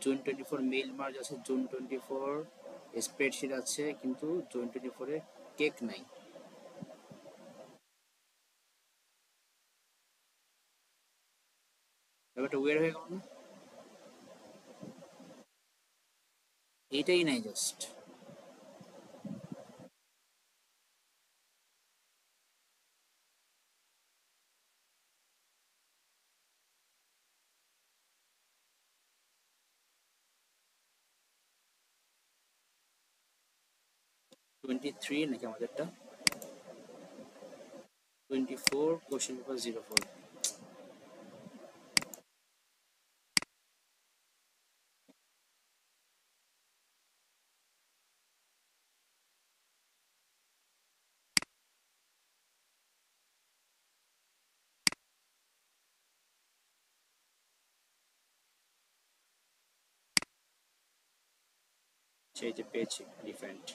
জুন 24 মেইল মার্চ আছে, জুন 24 স্প্রেডশিট আছে, কিন্তু জুন 24 এ কেক নাই। ব্যাপারটা ওয়ের হয়ে গেল না? এইটাই নাই জাস্ট। টোয়েন্টি থ্রি নাকি আমাদেরটা? 24 কোশ্চেন পেপার 04। সেই যে পেয়েছি ডিফারেন্ট।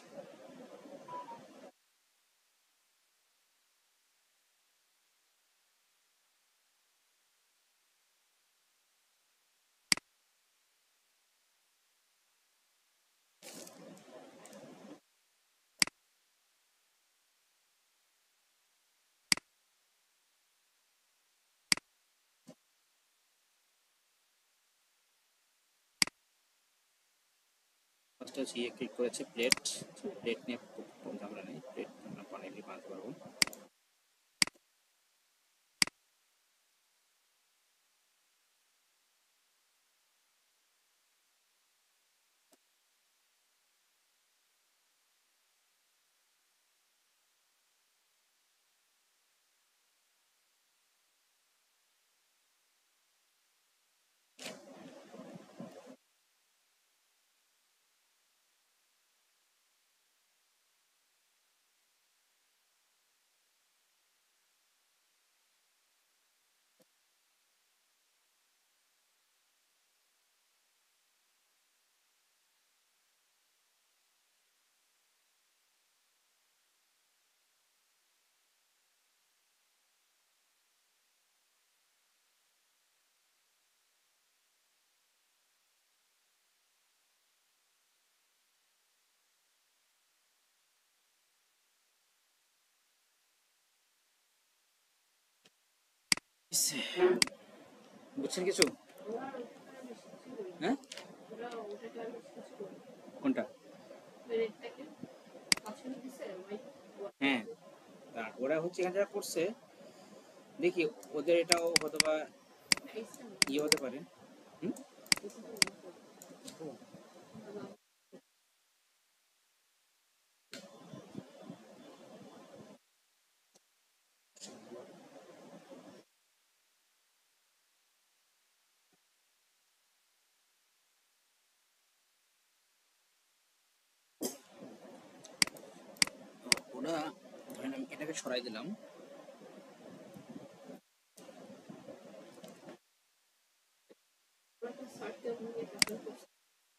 ফার্স্ট হচ্ছে ইয়ে ক্লিক করেছে প্লেট, প্লেট নিয়ে কোনো ঝামেলা নেই, প্লেট আমরা বানাইলে বানাতে পারবো। ইসে, বুঝছেন কিছু? হ্যাঁ, কোনটা? হ্যাঁ, আর ওরা হচ্ছে এখানে যারা করছে, দেখি ওদের এটাও হয়তো বা ইয়ে হতে পারে। হুম? ওরা ধরেন আমি এটাকে সরাই দিলাম,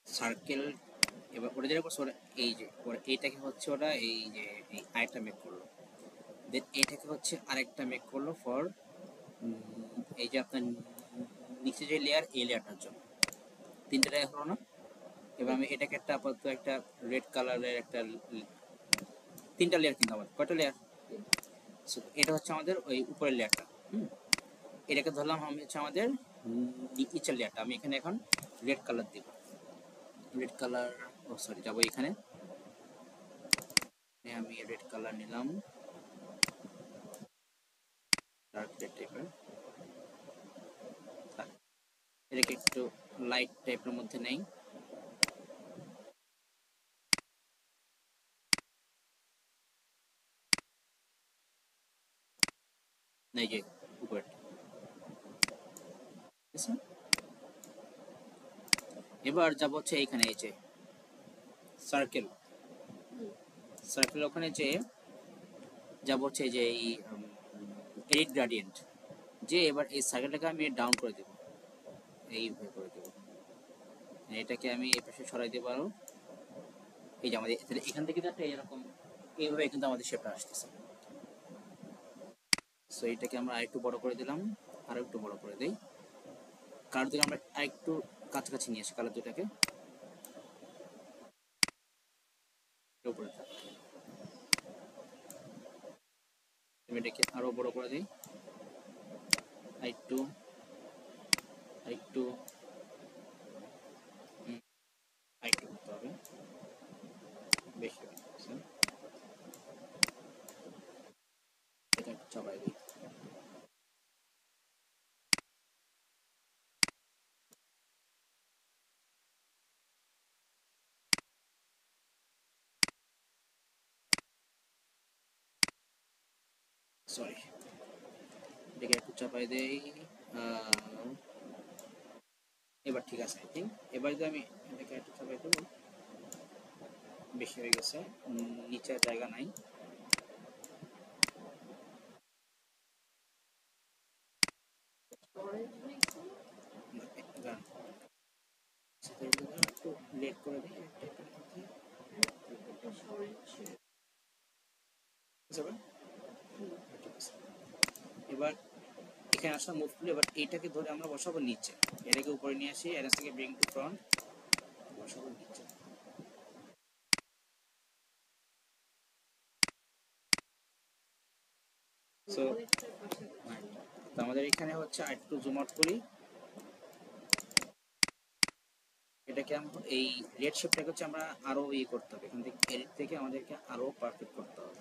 সার্কেল। এবার ওরা যেটা করছে, ওরা এই যে ওরা এইটাকে হচ্ছে ওরা এই যে এই আরেকটা মেক করলো, দেন এটাকে হচ্ছে আরেকটা মেক করলো ফর এই যে আপনার নিচে যে লেয়ার, এই লেয়ারটার জন্য তিনটা লেয়ার হলো না। এবার আমি এটাকে একটা আপাতত একটা রেড কালারের একটা তিনটা লেয়ার, কিন্তু আমাদের কয়টা লেয়ার? এটা হচ্ছে আমাদের ওই উপরের লেয়ারটা। হুম, এটাকে ধরলাম আমি হচ্ছে আমাদের নিচের লেয়ারটা। আমি এখানে এখন রেড কালার দিব, রেড কালার, ও সরি, যাবো এখানে, আমি রেড কালার নিলাম, ডার্ক রেড টাইপের, এটাকে একটু লাইট টাইপের মধ্যে নেই। এই যে উপরেরটা, ঠিক আছে? এবার যাবো হচ্ছে এইখানে, এই যে সার্কেল, সার্কেল ওখানে যে যাবো হচ্ছে যে এই এডিট গ্রাডিয়েন্ট, যে এবার এই সার্কেলটাকে আমি ডাউন করে দেবো, এইভাবে করে দেবো, এটাকে আমি এই পাশে সরাই দেবো আরো। এই যে আমাদের তাহলে এখান থেকে একটা এরকম এইভাবে কিন্তু আমাদের শেপটা আসতেছে। সো এটাকে আমরা আরেকটু বড় করে দিলাম, আরো একটু বড় করে দেই, কালার থেকে আমরা আরেকটু কাছাকাছি নিয়ে আসি কালার দুটাকে, উপরে থাক। আমি এটাকে আরো বড় করে দিই, আরেকটু, আরেকটু, আরেকটু করতে হবে, বেশি হয়ে গেছে। এটা একটু চাপাই দিই। সরি, এটাকে একটু চাপাই দেই। এবার ঠিক আছে আই থিঙ্ক। এবার যদি আমি এটাকে একটু চাপাই দেবো, বেশি হয়ে গেছে, নিচে জায়গা নাই। এবার একটু লেট করে দিই, এবার এখানে আসা মুভ করলে এবার এইটাকে ধরে আমরা বসাবো নিচে, এটাকে উপরে নিয়ে আসি, এর থেকে ব্রিং টু ফ্রন্ট বসাবো নিচে। সো আমাদের এখানে হচ্ছে আরেকটু জুম আউট করি, এটাকে এই রেড শেপটাকে হচ্ছে আমরা আরো ইয়ে করতে হবে, এখান থেকে এডিট থেকে আমাদেরকে আরো পারফেক্ট করতে হবে।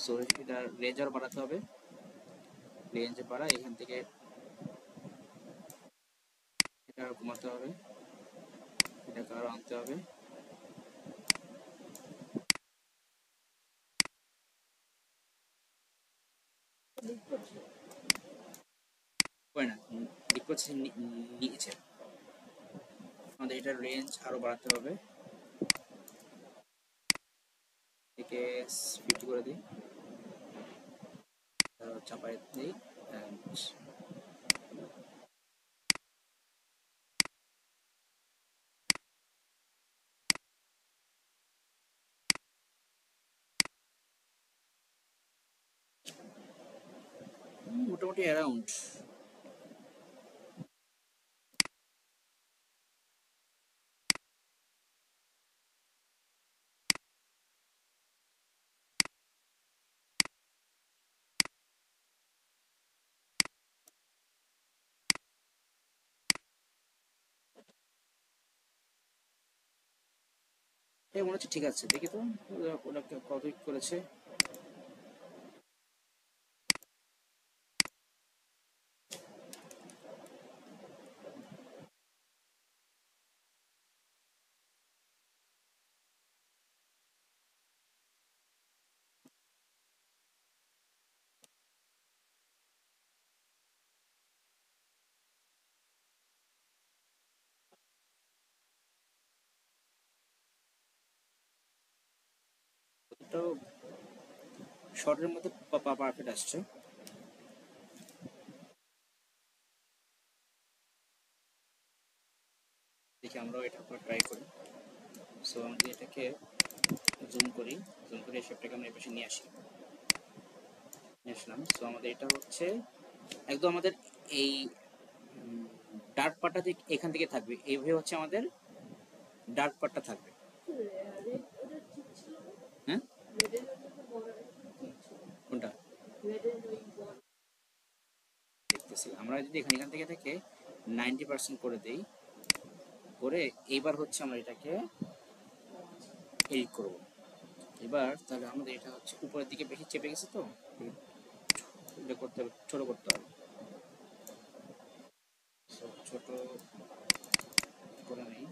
সো এটা রেঞ্জ আরো বাড়াতে হবে, রেঞ্জ বাড়া, এখান থেকে এটা আরো কমাতে হবে, এটাকে আরো আনতে হবে। হয় না, নিচে আমাদের এটার রেঞ্জ আরো বাড়াতে হবে, একে 50 করে দিই, চাপাই দিই, মোটামুটি অ্যারাউন্ড। মনে হচ্ছে ঠিক আছে, দেখি তো ওটা কত করেছে। তো শর্টের মধ্যে পারফেক্ট আসছে। দেখি আমরাও এটা ট্রাই করি। সো আমরা এটাকে জুম করি, জুম করে শেপটাকে আমরা এপাশে নিয়ে আসি, নিয়ে আসলাম। সো আমাদের এটা হচ্ছে একদম আমাদের এই ডার্ক পার্টটা ঠিক এখান থেকে থাকবে, এইভাবে হচ্ছে আমাদের ডার্ক পার্টটা থাকবে। হ্যাঁ কোনটা দেখতেছি আমরা যদি এখান এখান থেকে থেকে 90% করে দেই, করে এইবার হচ্ছে আমরা এটাকে এডিট করব। এবার তাহলে আমাদের এটা হচ্ছে উপরের দিকে বেশি চেপে গেছে, তো এটা করতে হবে, ছোট করতে হবে। ছোট করে নেই।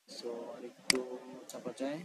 সো আর একটু চাপা যায়।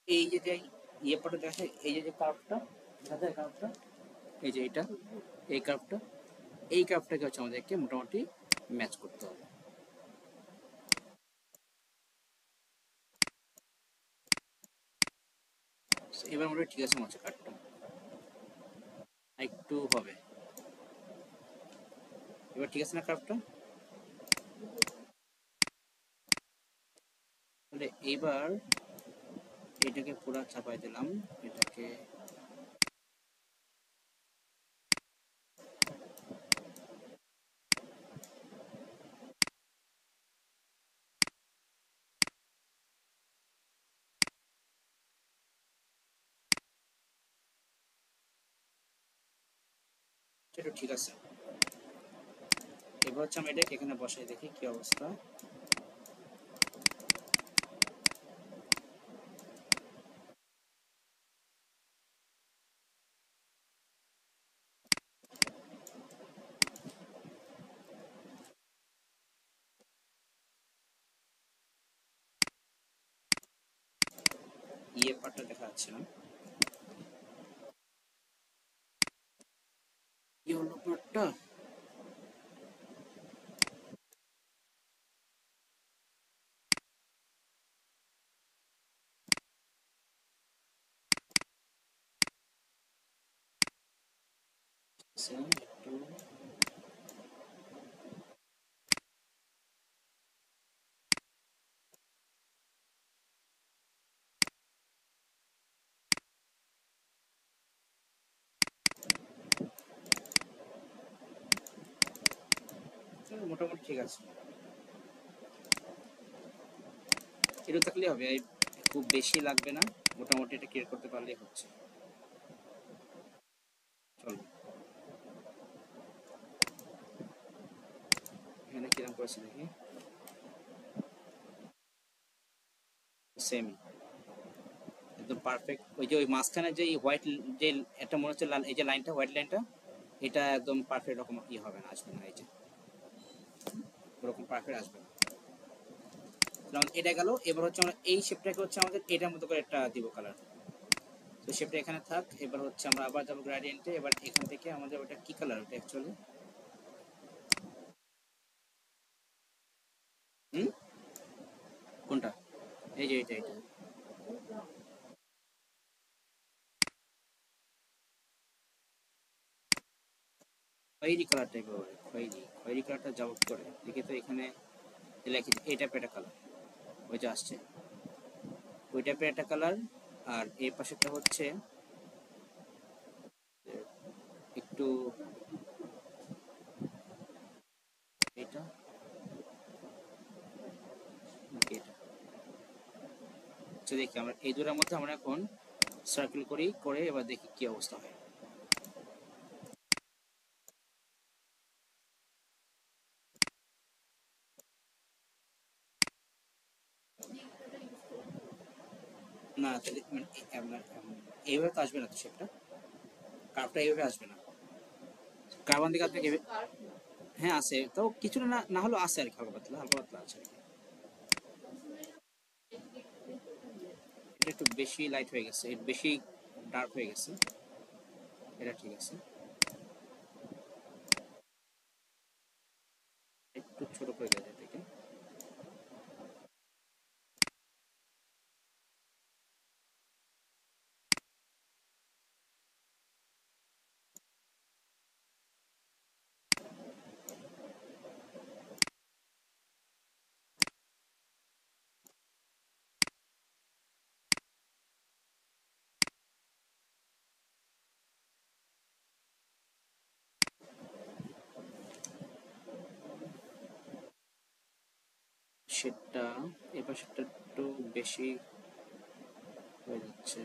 এই যে ইয়ে পাটা দেখা, এই যে কার্ভটা দেখা যায়, কার্ভটা এই যে এটা, এই কার্ভটা, এই কার্ভটাকে হচ্ছে আমাদেরকে মোটামুটি ম্যাচ করতে হবে। এবার মোটামুটি ঠিক আছে মনে হচ্ছে কার্ভটা, একটু হবে। এবার ঠিক আছে না কার্ভটা? তাহলে এইবার এটাকে পুরো চাপাই দিলাম, এটাকে এটা ঠিক আছে। এবার হচ্ছে আমি এটাকে এখানে বসাই, দেখি কি অবস্থা। ইয়ে পার্টটা দেখা যাচ্ছে না, ইয়েলো পার্টটা। একটু মোটামুটি ঠিক আছে, এটা থাকলেই হবে, খুব বেশি লাগবে না, মোটামুটি এটা ক্লিয়ার করতে পারলেই হচ্ছে। চলো এখানে কিরকম করেছে দেখি, সেম একদম পারফেক্ট। ওই যে ওই মাঝখানে যে হোয়াইট, যে একটা মনে হচ্ছে লাল, এই যে লাইনটা, হোয়াইট লাইনটা, এটা একদম পারফেক্ট রকম ই হবে না, আসবে না, এই যে ওরকম পারফেক্ট আসবে না। এটা গেল। এবার হচ্ছে আমরা এই শেপটাকে হচ্ছে আমাদের এটার মতো করে একটা দিব কালার। তো শেপটা এখানে থাক। এবার হচ্ছে আমরা আবার যাবো গ্রেডিয়েন্টে। এবার এখান থেকে আমাদের ওটা কি কালার, ওটা অ্যাকচুয়ালি হুম কোনটা, এই যে এটা খয়েরি কালার টাইপের হবে, খয়েরি কালারটা যাবো করে দেখি তো। এখানে লেখি এই টাইপের একটা কালার, ওই যে আসছে ওই টাইপের একটা কালার। আর এই পাশেটা হচ্ছে একটু এটা নাকি এটা, আচ্ছা দেখি আমরা এই দুটার মধ্যে আমরা এখন সার্কেল করি, করে এবার দেখি কি অবস্থা হয়। না তাহলে মানে এইভাবে তো আসবে না, তো শেপটা কার্ভটা এইভাবে আসবে না, কার্বন দিকে আপনাকে হ্যাঁ আছে, তো কিছু না না হলেও আছে আর কি, হালকা পাতলা হালকা পাতলা আছে আর কি। এটা একটু বেশি লাইট হয়ে গেছে, বেশি ডার্ক হয়ে গেছে, এটা ঠিক আছে। একটু ছোট করে দেয় এটাকে। সেটা এবার সেটা একটু বেশি হয়ে যাচ্ছে।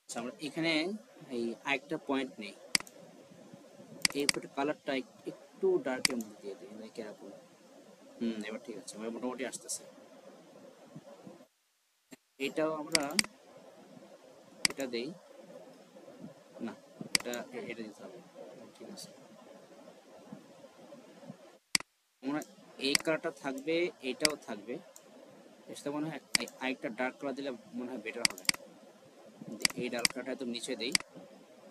আচ্ছা আমরা এখানে এই আরেকটা পয়েন্ট নেই, এই কালারটা একটু ডার্কের মধ্যে দিয়ে দিই, লাইক এরকম। এবার ঠিক আছে, এবার মোটামুটি আসতেছে। এটাও আমরা এটা দেই না, এটা দিতে হবে, ঠিক আছে। আমরা এই কালারটা থাকবে, এটাও থাকবে, এর সাথে মনে হয় আরেকটা ডার্ক কালার দিলে মনে হয় বেটার হবে। এই ডার্ক কালারটা একদম নিচে দেই,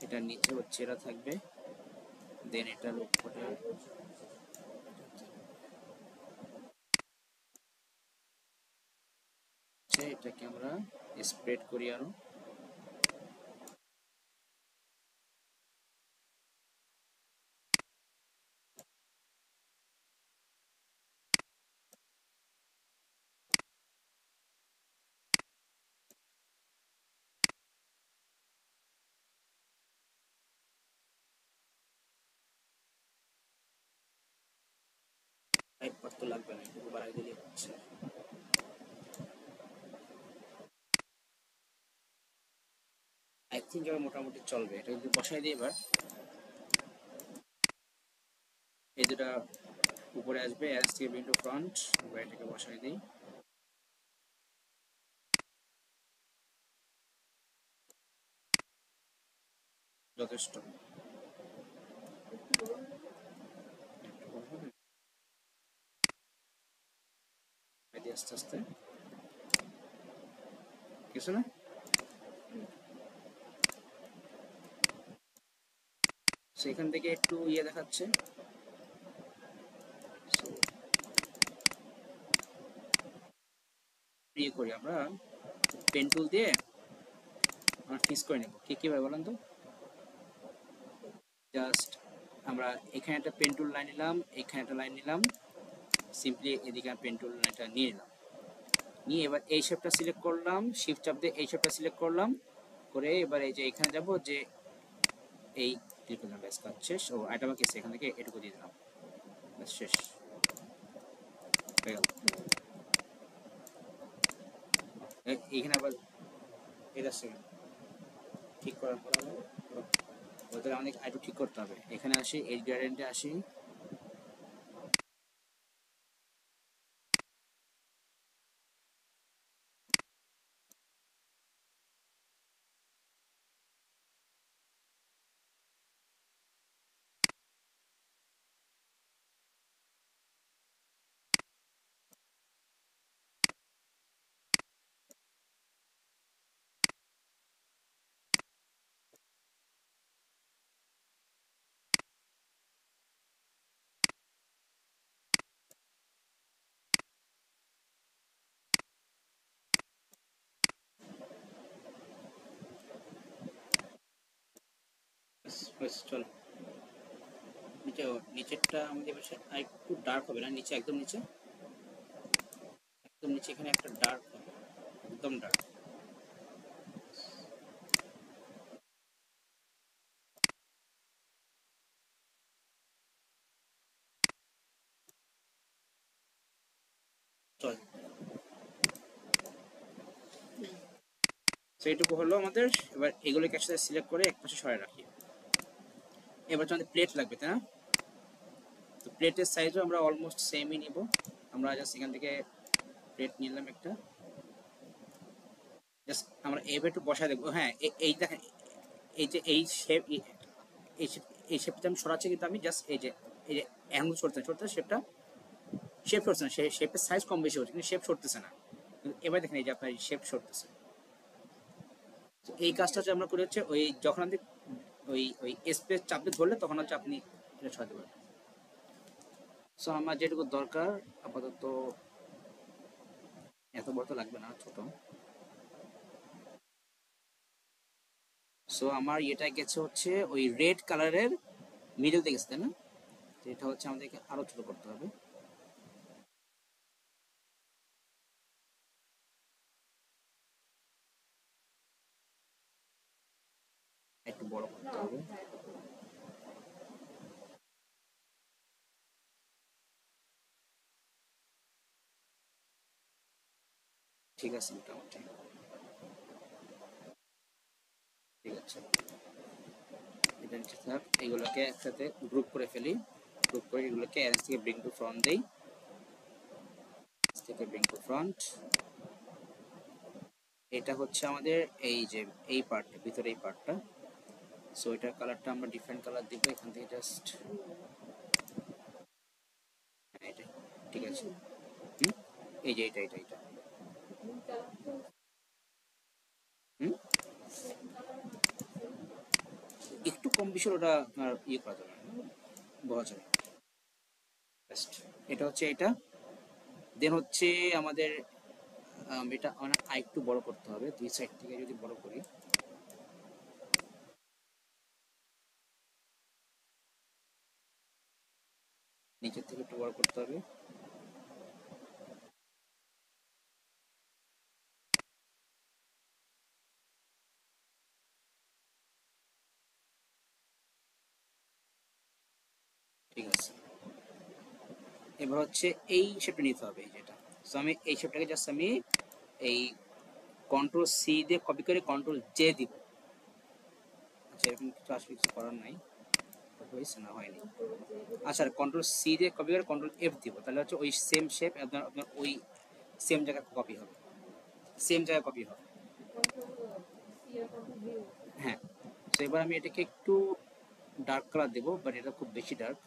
এটা নিচে হচ্ছে এটা থাকবে, দেন এটার উপরে এটাকে আমরা স্প্রেড করি আরো। লাইট পাত তো লাগবে না, একটু বাড়াই দিলে হচ্ছে। আই থিঙ্ক এবার মোটামুটি চলবে, এটা যদি বসাই দিই এবার, এই দুটা উপরে আসবে, অ্যারেঞ্জ থেকে উইন্ডো ফ্রন্ট, এবার এটাকে বসাই দিই। যথেষ্ট, আস্তে আস্তে কিছু না। সেখান থেকে একটু ইয়ে দেখাচ্ছে। ইয়ে করি আমরা পেন টুল দিয়ে আমরা ফিক্স করে নেব। কীভাবে বলেন তো? জাস্ট আমরা এখানে একটা পেন টুল লাইন নিলাম, এখানে একটা লাইন নিলাম, সিম্পলি এদিকে পেন টুল লাইনটা নিয়ে নিলাম, নিয়ে এবার এই শেপটা সিলেক্ট করলাম, শিফট চাপ দিয়ে এই শেপটা সিলেক্ট করলাম, করে এবার এই যে এখানে যাব, যে এই ক্লিক করলাম, ব্যাস কাজ শেষ। ও আইটেম কেসে এখান থেকে এটুকু দিয়ে দিলাম, ব্যাস শেষ হয়ে গেল। এইখানে আবার এটা ঠিক করার পর ওদের অনেক আইটু ঠিক করতে হবে। এখানে আসি, এই গ্রেডিয়েন্টে আসি, চলো নিচে। নিচেরটা আমাদের পাশে আর একটু ডার্ক হবে না? নিচে একদম নিচে, একদম নিচে এখানে একটা ডার্ক হবে, একদম ডার্ক। চল, সেইটুকু হলো আমাদের। এবার এগুলোকে একসাথে সিলেক্ট করে এক পাশে সরাই রাখি। এবার আমাদের প্লেট লাগবে, তাই না? তো প্লেটের সাইজও আমরা অলমোস্ট সেমই নিব। আমরা জাস্ট এখান থেকে প্লেট নিলাম একটা, জাস্ট আমরা এইভাবে একটু বসায় দেবো। হ্যাঁ, এই দেখেন, এই যে এই শেপ, এই শেপ, এই শেপটা আমি সরাচ্ছি, কিন্তু আমি জাস্ট এই যে এখন সরতে শেপটা, শেপ সরছে না, শেপের সাইজ কম বেশি হচ্ছে কিন্তু শেপ সরতেছে না। কিন্তু এবার দেখেন এই যে আপনার শেপ সরতেছে। এই কাজটা হচ্ছে আমরা করে হচ্ছে ওই যখন আপনি ওই ওই স্পেস চাপতে ধরলে তখন হচ্ছে আপনি এটা সরাতে পারবেন। সো আমার যেটুকু দরকার আপাতত, এত বড় তো লাগবে না, ছোট। সো আমার এটা গেছে হচ্ছে ওই রেড কালারের মিডল থেকে গেছে, তাই না? তো এটা হচ্ছে আমাদেরকে আরো ছোট করতে হবে। একটু বড় করতে হবে। ঠিক আছে, মোটামুটি ঠিক আছে। এটা নিচে থাক, এইগুলোকে একসাথে গ্রুপ করে ফেলি। গ্রুপ করে এগুলোকে অ্যারেঞ্জ থেকে ব্রিং টু ফ্রন্ট দেই, থেকে ব্রিং টু ফ্রন্ট। এটা হচ্ছে আমাদের এই যে এই পার্টটা, ভিতরে এই পার্টটা। সো এটার কালারটা আমরা ডিফারেন্ট কালার দিব এখান থেকে, জাস্ট এটা ঠিক আছে। এই যে এটা একটু কম বেশি ওটা আপনার ইয়ে করা যাবে, বোঝা যাবে। জাস্ট এটা হচ্ছে এটা। দেন হচ্ছে আমাদের এটা অনেক আরেকটু বড় করতে হবে, দুই সাইড থেকে যদি বড় করি, নিচের থেকে একটু বড় করতে হবে। ঠিক আছে, এবার হচ্ছে এই শেপটা নিতে হবে, এই যেটা। সো আমি এই শেপটাকে জাস্ট আমি এই কন্ট্রোল সি দিয়ে কপি করে কন্ট্রোল জে দিব। আচ্ছা, এরকম কিছু আসলে কিছু করার নাই, হয়েছে না হয়নি। আচ্ছা, কন্ট্রোল সি দিয়ে কপি করে কন্ট্রোল এফ দিব, তাহলে হচ্ছে ওই সেম শেপ আপনার আপনার ওই সেম জায়গায় কপি হবে, সেম জায়গায় কপি হবে। হ্যাঁ, তো এবার আমি এটাকে একটু ডার্ক কালার দেবো, বাট এটা খুব বেশি ডার্ক।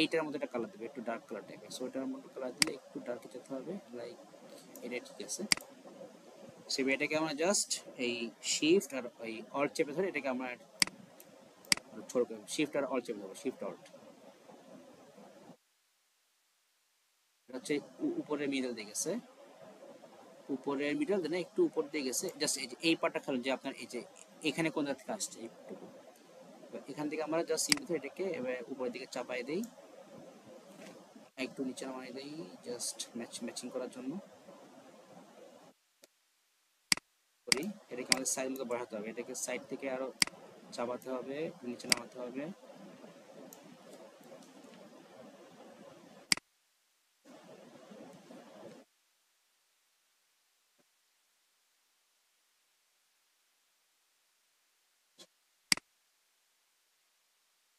এইটার মধ্যে একটা কালার দেবো, একটু ডার্ক কালার টাইপের। সো এটার মধ্যে কালার দিলে একটু ডার্কে যেতে হবে, লাইক এটা ঠিক আছে। সেভ এটাকে আমরা জাস্ট এই শিফট আর এই অল্ট চেপে ধরে এটাকে আমরা ছোট করে শিফট আর অল্ট চেপে ধরবো, শিফট অল্ট। এটা হচ্ছে উপরের মিডল দিয়ে গেছে, উপরের মিডল দেন একটু উপর দিয়ে গেছে, জাস্ট এই যে এই পার্টটা খেলেন যে আপনার এই যে এখানে কোন জায়গা থেকে আসছে এইটুকু, এখান থেকে আমরা জাস্ট সিম্পল এটাকে এবার উপরের দিকে চাপাই দেই, একটু নিচে নামাই দেই জাস্ট ম্যাচিং করার জন্য করি। এটাকে আমাদের সাইজ মতো বাড়াতে হবে, এটাকে সাইড থেকে আরো চাপাতে হবে, নিচে নামাতে হবে।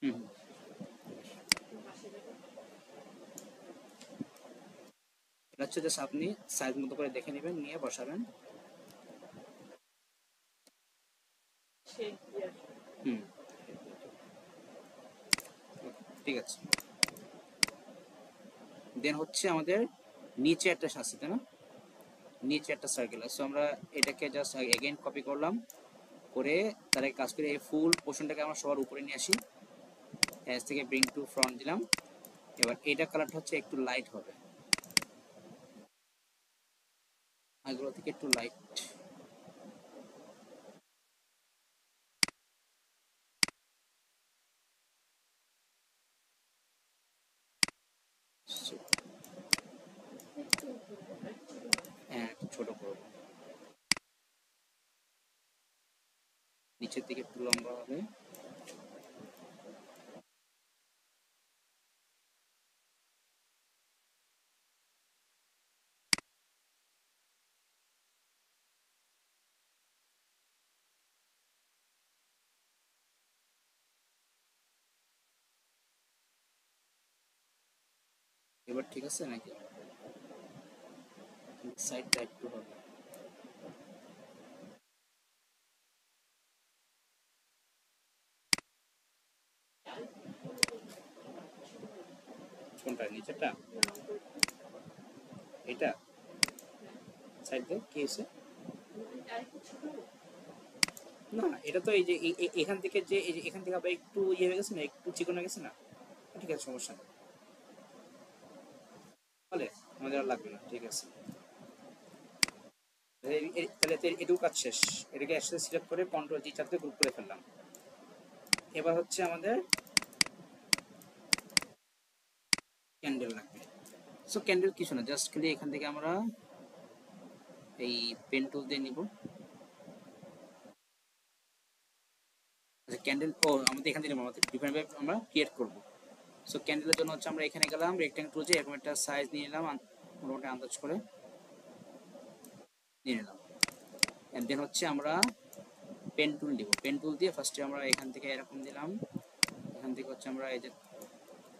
হুম, এটা হচ্ছে জাস্ট আপনি সাইজ মতো করে দেখে নেবেন, নিয়ে বসাবেন। হুম, ঠিক আছে। দেন হচ্ছে আমাদের নিচে একটা আছে তাই না, নিচে একটা সার্কেল আছে, আমরা এটাকে জাস্ট এগেইন কপি করলাম, করে তার কাজ করে এই ফুল পোর্শনটাকে আমরা সবার উপরে নিয়ে আসি, এজ থেকে ব্রিং টু ফ্রন্ট দিলাম। এবার এটা কালারটা হচ্ছে একটু লাইট হবে, এগুলো থেকে একটু লাইট। হ্যাঁ, একটু ছোট করবো, নিচের দিকে একটু লম্বা হবে। এবার ঠিক আছে নাকি, সাইডটা একটু হবে। কোনটা, নিচেরটা? এটা সাইড দিয়ে কি হয়েছে? না, এটা তো এই যে এখান থেকে যে এই যে এখান থেকে আবার একটু ইয়ে হয়ে গেছে না, একটু চিকন হয়ে গেছে না, ঠিক আছে সমস্যা নেই, বলে আমাদের আর লাগবে না, ঠিক আছে। তাহলে এটুকু কাজ শেষ, এটাকে একসাথে সিলেক্ট করে কন্ট্রোল জি চাপতে গ্রুপ করে ফেললাম। এবার হচ্ছে আমাদের ক্যান্ডেল লাগবে। সো ক্যান্ডেল কিছু না, জাস্ট খালি এখান থেকে আমরা এই পেন টুল দিয়ে নিব। আচ্ছা ক্যান্ডেল, ও আমাদের এখান থেকে আমাদের ডিফারেন্ট ভাবে আমরা ক্রিয়েট করব। সো ক্যান্ডেলের জন্য হচ্ছে আমরা এখানে গেলাম, রেক্ট্যাঙ্গেল টুল যে এরকম একটা সাইজ নিয়ে নিলাম, মোটামুটি আন্দাজ করে নিয়ে নিলাম। এন্ড দেন হচ্ছে আমরা পেন টুল দিব, পেন টুল দিয়ে ফার্স্টে আমরা এখান থেকে এরকম দিলাম, এখান থেকে হচ্ছে আমরা এই যে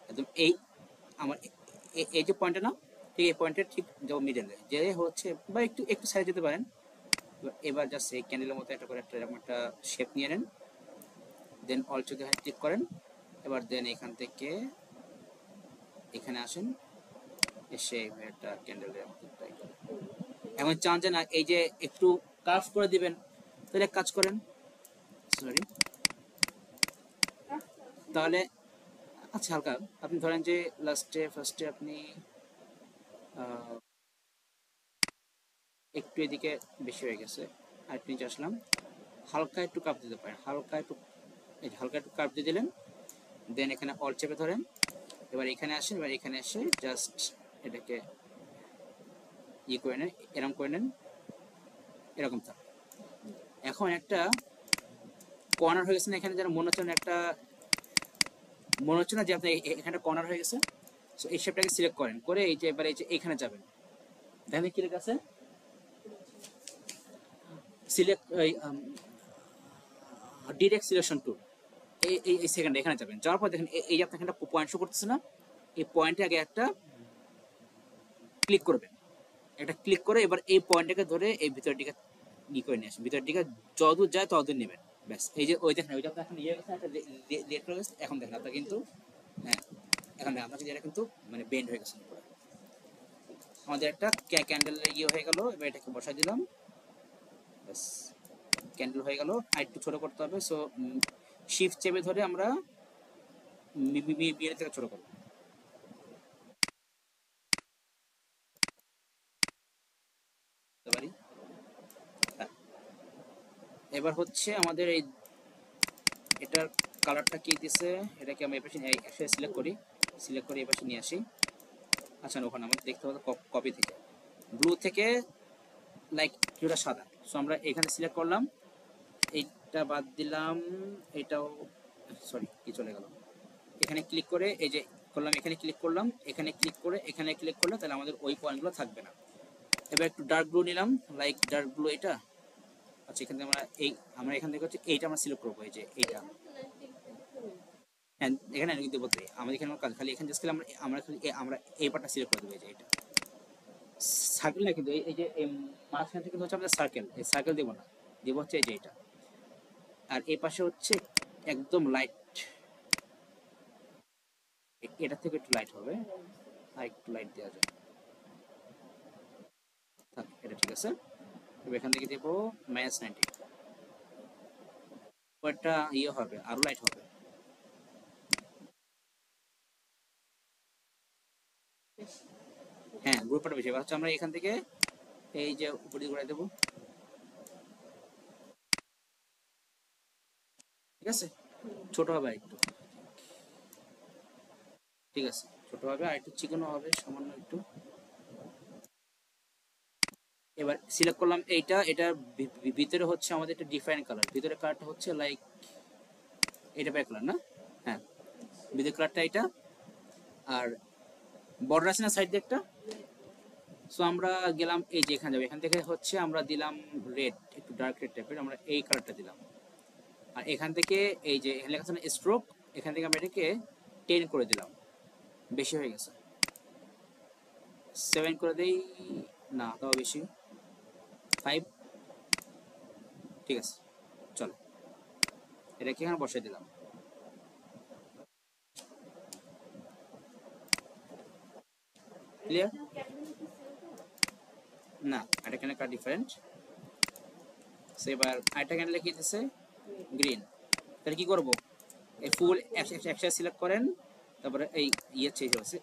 একদম এই আমার এই যে পয়েন্টটা না, ঠিক এই পয়েন্টের ঠিক যাবো মিডলে, যে হচ্ছে বা একটু একটু সাইড দিতে পারেন। এবার জাস্ট এই ক্যান্ডেলের মতো একটা করে একটা এরকম একটা শেপ নিয়ে নেন, দেন অল চোখে ক্লিক করেন। এবার দেন এখান থেকে এখানে আসেন, এসে একটা ক্যান্ডেলের মতো ট্রাই করেন। এখন চান যে না এই যে একটু কার্ভ করে দিবেন, তাহলে এক কাজ করেন, সরি, তাহলে আচ্ছা হালকা আপনি ধরেন যে লাস্টে ফার্স্টে আপনি একটু এদিকে বেশি হয়ে গেছে, আর একটু নিচে আসলাম, হালকা একটু কাপ দিতে পারেন, হালকা একটু এই হালকা একটু কাপ দিয়ে দিলেন। দেন এখানে অল চেপে ধরেন, এবার এখানে আসেন, এবার এখানে এসে জাস্ট এটাকে ই করে নেন, এরকম করে নেন, এরকম থাক। এখন একটা কর্নার হয়ে গেছে না এখানে, যেন মনে হচ্ছে না একটা, মনে হচ্ছে না যে আপনি এখানে কর্নার হয়ে গেছে। সো এই শেপটাকে সিলেক্ট করেন, করে এই যে এবার এই যে এখানে যাবেন, দেখেন কি লেখা আছে, সিলেক্ট ডিরেক্ট সিলেকশন টুল, এই এই সেকেন্ডে এখানে যাবেন, যাওয়ার পর দেখেন এই যে আপনি এখানে পয়েন্ট শো করতেছে না, এই পয়েন্টে আগে একটা ক্লিক করবেন, একটা ক্লিক করে এবার এই পয়েন্টটাকে ধরে এই ভিতরের দিকে ই করে নিয়ে আসেন, ভিতরের দিকে যতদূর যায় ততদূর নেবেন, ব্যাস। এই যে ওই দেখেন ওই যে আপনার এখন ইয়ে গেছে একটা লেট করে গেছে, এখন দেখেন আপনার কিন্তু, হ্যাঁ এখন দেখেন আপনার যেটা কিন্তু মানে বেন্ড হয়ে গেছে পুরো। আমাদের একটা ক্যান্ডেল ইয়ে হয়ে গেল, এবার এটাকে বসাই দিলাম, ব্যাস ক্যান্ডেল হয়ে গেল। আর একটু ছোট করতে হবে, সো শিফট চেপে ধরে আমরা মিডিল থেকে ছোট করবো। হ্যাঁ। এবার হচ্ছে আমাদের এই এটার কালারটা কি দিছে, এটাকে আমরা এপাশে একসাথে সিলেক্ট করি, সিলেক্ট করে এপাশে নিয়ে আসি। আচ্ছা ওখানে আমাদের দেখতে হবে কপি থেকে ব্লু থেকে লাইক কিছুটা সাদা, সো আমরা এখানে সিলেক্ট করলাম, এইটা বাদ দিলাম, এটাও সরি কি চলে গেল, এখানে ক্লিক করে এই যে করলাম, এখানে ক্লিক করলাম, এখানে ক্লিক করে এখানে ক্লিক করলে তাহলে আমাদের ওই পয়েন্টগুলো থাকবে না। এবার একটু ডার্ক ব্লু নিলাম, লাইক ডার্ক ব্লু এটা। আচ্ছা এখান থেকে আমরা এখান থেকে হচ্ছে এইটা আমরা সিলেক্ট করবো, এই যে এইটা। হ্যাঁ এখানে কিন্তু বলতে আমাদের এখানে খালি এখানে জাস্ট আমরা আমরা খালি আমরা এই পার্টটা সিলেক্ট করে দেবো, এই যে এটা সার্কেল না, কিন্তু এই যে মাঝখান থেকে হচ্ছে আমাদের সার্কেল, এই সার্কেল দেবো না, দেবো হচ্ছে এই যে এটা। আর এই পাশে হচ্ছে একদম লাইট, এটা থেকে একটু লাইট হবে, আর একটু লাইট দেওয়া যায়, থাক এটা ঠিক আছে। এবার এখান থেকে দেবো -90, ওটা ইয়ে হবে আরো লাইট হবে। হ্যাঁ গ্রুপটা বেশি। এবার হচ্ছে আমরা এখান থেকে এই যে উপরে ঘুরাই দেবো, ঠিক আছে, ছোট হবে একটু, ঠিক আছে ছোট হবে, আর একটু চিকনও হবে সামান্য একটু। এবার সিলেক্ট করলাম এইটা, এটা ভিতরে হচ্ছে আমাদের একটা ডিফারেন্ট কালার, ভিতরে কালারটা হচ্ছে লাইক এটা ব্যাক কালার না, হ্যাঁ ভিতরে কালারটা এটা। আর বর্ডার আছে না সাইড দিয়ে একটা, সো আমরা গেলাম এই যে এখানে যাবো, এখান থেকে হচ্ছে আমরা দিলাম রেড, একটু ডার্ক রেড টাইপের, আমরা এই কালারটা দিলাম। আর এখান থেকে এই যে এখানে লেখা আছে না স্ট্রোক, এখান থেকে আমরা এটাকে 10 করে দিলাম, বেশি হয়ে গেছে, 7 করে দেই, না তাও বেশি, 5, ঠিক আছে চলো এটাকে এখানে বসাই দিলাম। ক্লিয়ার? না এটা কেন কার ডিফারেন্ট, এবার আরেকটা ক্যান্ডেল কি দিতেছে গ্রিন, তাহলে কি করব, এই ফুল একসাথে সিলেক্ট করেন, তারপরে এই ইয়ে চেঞ্জ হচ্ছে,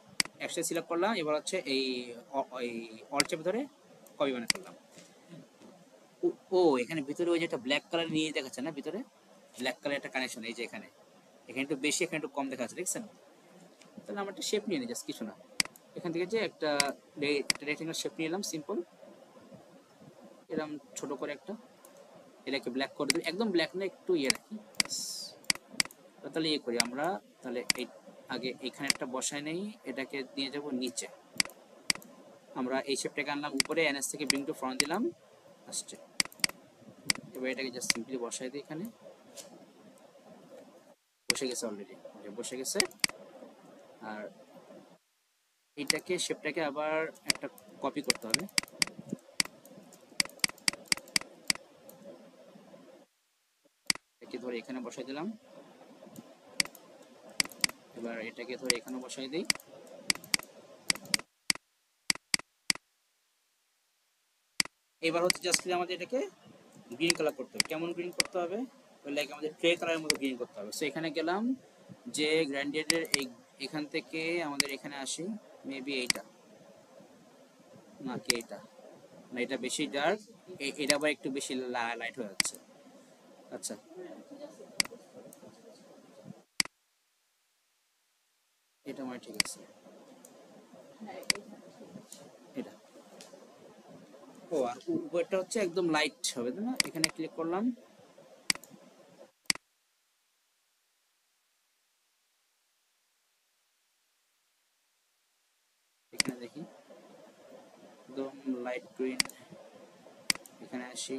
একসাথে সিলেক্ট করলাম, এবার হচ্ছে এই অল চেপে ধরে কপি বানিয়ে করলাম। ও এখানে ভিতরে ওই যে একটা ব্ল্যাক কালার নিয়ে দেখাচ্ছে না, ভিতরে ব্ল্যাক কালার একটা কানেকশন, এই যে এখানে এখানে একটু বেশি এখানে একটু কম দেখা যাচ্ছে, দেখছেন? তাহলে আমরা একটা শেপ নিয়ে নিই, জাস্ট কিছু না, এখান থেকে যে একটা রেক্টেঙ্গেল শেপ নিয়ে এলাম সিম্পল, এরকম ছোট করে একটা, এটাকে ব্ল্যাক করে দিই, একদম ব্ল্যাক না একটু ইয়ে রাখি। তাহলে ইয়ে করি আমরা, তাহলে এই আগে এখানে একটা বসায় নেই, এটাকে নিয়ে যাব নিচে, আমরা এই শেপটাকে আনলাম উপরে, এনএস থেকে ব্রিং টু ফ্রন্ট দিলাম আসছে। এবার এটাকে জাস্ট সিম্পলি বসাই দিই, এখানে বসে গেছে অলরেডি, বসে গেছে। আর এইটাকে শেপটাকে আবার একটা কপি করতে হবে, এটাকে ধরে এখানে বসাই দিলাম, এবার এটাকে ধরে এখানে বসাই দিই। এবার হচ্ছে জাস্ট আমাদের এটাকে গ্রিন কালার করতে হবে, কেমন গ্রিন করতে হবে, লাইক আমাদের ট্রে কালারের মতো গ্রিন করতে হবে। সো এখানে গেলাম, যে গ্র্যান্ডিয়েটের এই এখান থেকে আমাদের এখানে আসি, মেবি এইটা নাকি এটা, না এটা বেশি ডার্ক, এটা আবার একটু বেশি লাইট হয়ে যাচ্ছে। আচ্ছা এটা আমার ঠিক আছে, এটা ও, আর উপরটা হচ্ছে একদম লাইট হবে তাই না, এখানে ক্লিক করলাম, এখানে দেখি একদম লাইট গ্রিন, এখানে আসি,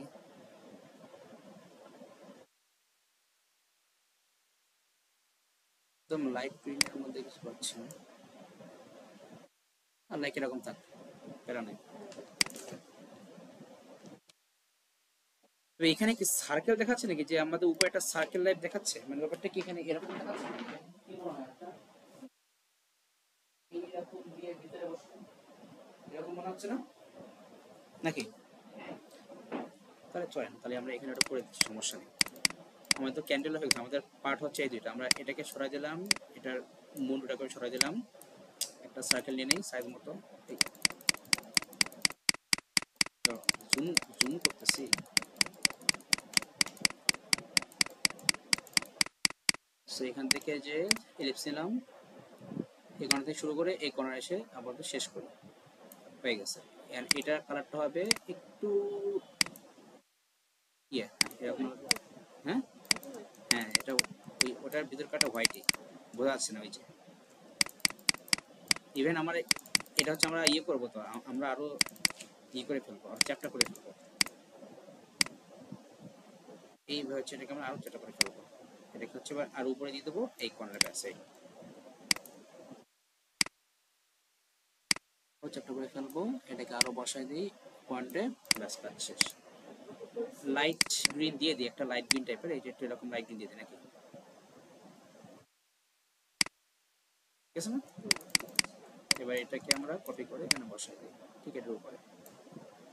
একদম লাইট গ্রিনের মধ্যে কিছু পাচ্ছি না, আর লাইক এরকম থাক, প্যারা নাই। তো এখানে কি সার্কেল দেখাচ্ছে নাকি, যে আমাদের উপরে একটা সার্কেল লাইট দেখাচ্ছে, মানে ব্যাপারটা কি এখানে এরকম দেখাচ্ছে, কি মনে হয় একটা এইরকম দিয়ে ভিতরে বসে এরকম মনে হচ্ছে না নাকি? তাহলে চলেন, তাহলে আমরা এখানে ওটা করে দিচ্ছি, সমস্যা নেই। আমাদের তো ক্যান্ডেল হয়ে গেছে, আমাদের পার্ট হচ্ছে এই দুইটা। আমরা এটাকে সরাই দিলাম, এটার মুন্ডুটা করে সরাই দিলাম, একটা সার্কেল নিয়ে নেই সাইজ মতো, জুম জুম করতেছি। সো এখান থেকে যে এলিপস নিলাম, এই কর্নার থেকে শুরু করে এই কর্নার এসে আপাতত শেষ করি, হয়ে গেছে। এটার কালারটা হবে একটু ইয়ে, এরকম। হ্যাঁ হ্যাঁ, এটা ওটার ভিতর কাটা হোয়াইটই, বোঝা যাচ্ছে না ওই যে। ইভেন আমার এটা হচ্ছে আমরা ইয়ে করবো, তো আমরা আরো ইয়ে করে ফেলবো, চ্যাপ্টার করে ফেলবো, এইভাবে হচ্ছে এটাকে আমরা আরো চ্যাপ্টার করে ফেলবো। এটাকে হচ্ছে আর উপরে দিয়ে দেবো এই কর্নার কাছে, চ্যাপ্টার করে ফেলবো। এটাকে আরো বসাই দিই পয়েন্টে, ব্যাস কাজ শেষ। লাইট গ্রিন দিয়ে দিই, একটা লাইট গ্রিন টাইপের, এই যে একটু এরকম লাইট গ্রিন দিয়ে দিই নাকি, ঠিক আছে না? এবার এটাকে আমরা কপি করে এখানে বসাই দিই, ঠিক এটার উপরে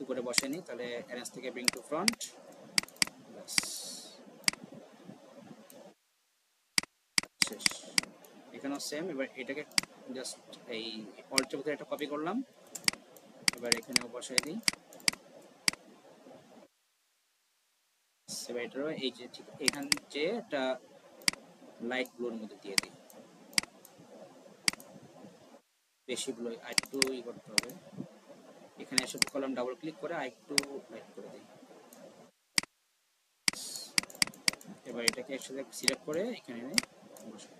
উপরে বসাই নিই। তাহলে অ্যারেঞ্জ থেকে ব্রিং টু ফ্রন্ট, ব্যাস শেষ। এখানেও সেম। এবার এটাকে জাস্ট এই অল্টের ভিতরে একটা কপি করলাম, এবার এখানেও বসাই দিই। এবার এটারও এই যে ঠিক এখান যে একটা লাইট ব্লুর মধ্যে দিয়ে দিই, বেশি ব্লু আরেকটু ই করতে হবে। এখানে এসে কলাম ডাবল ক্লিক করে আরেকটু লাইট করে দিই। এবার এটাকে একসাথে সিলেক্ট করে এখানে এনে বসাই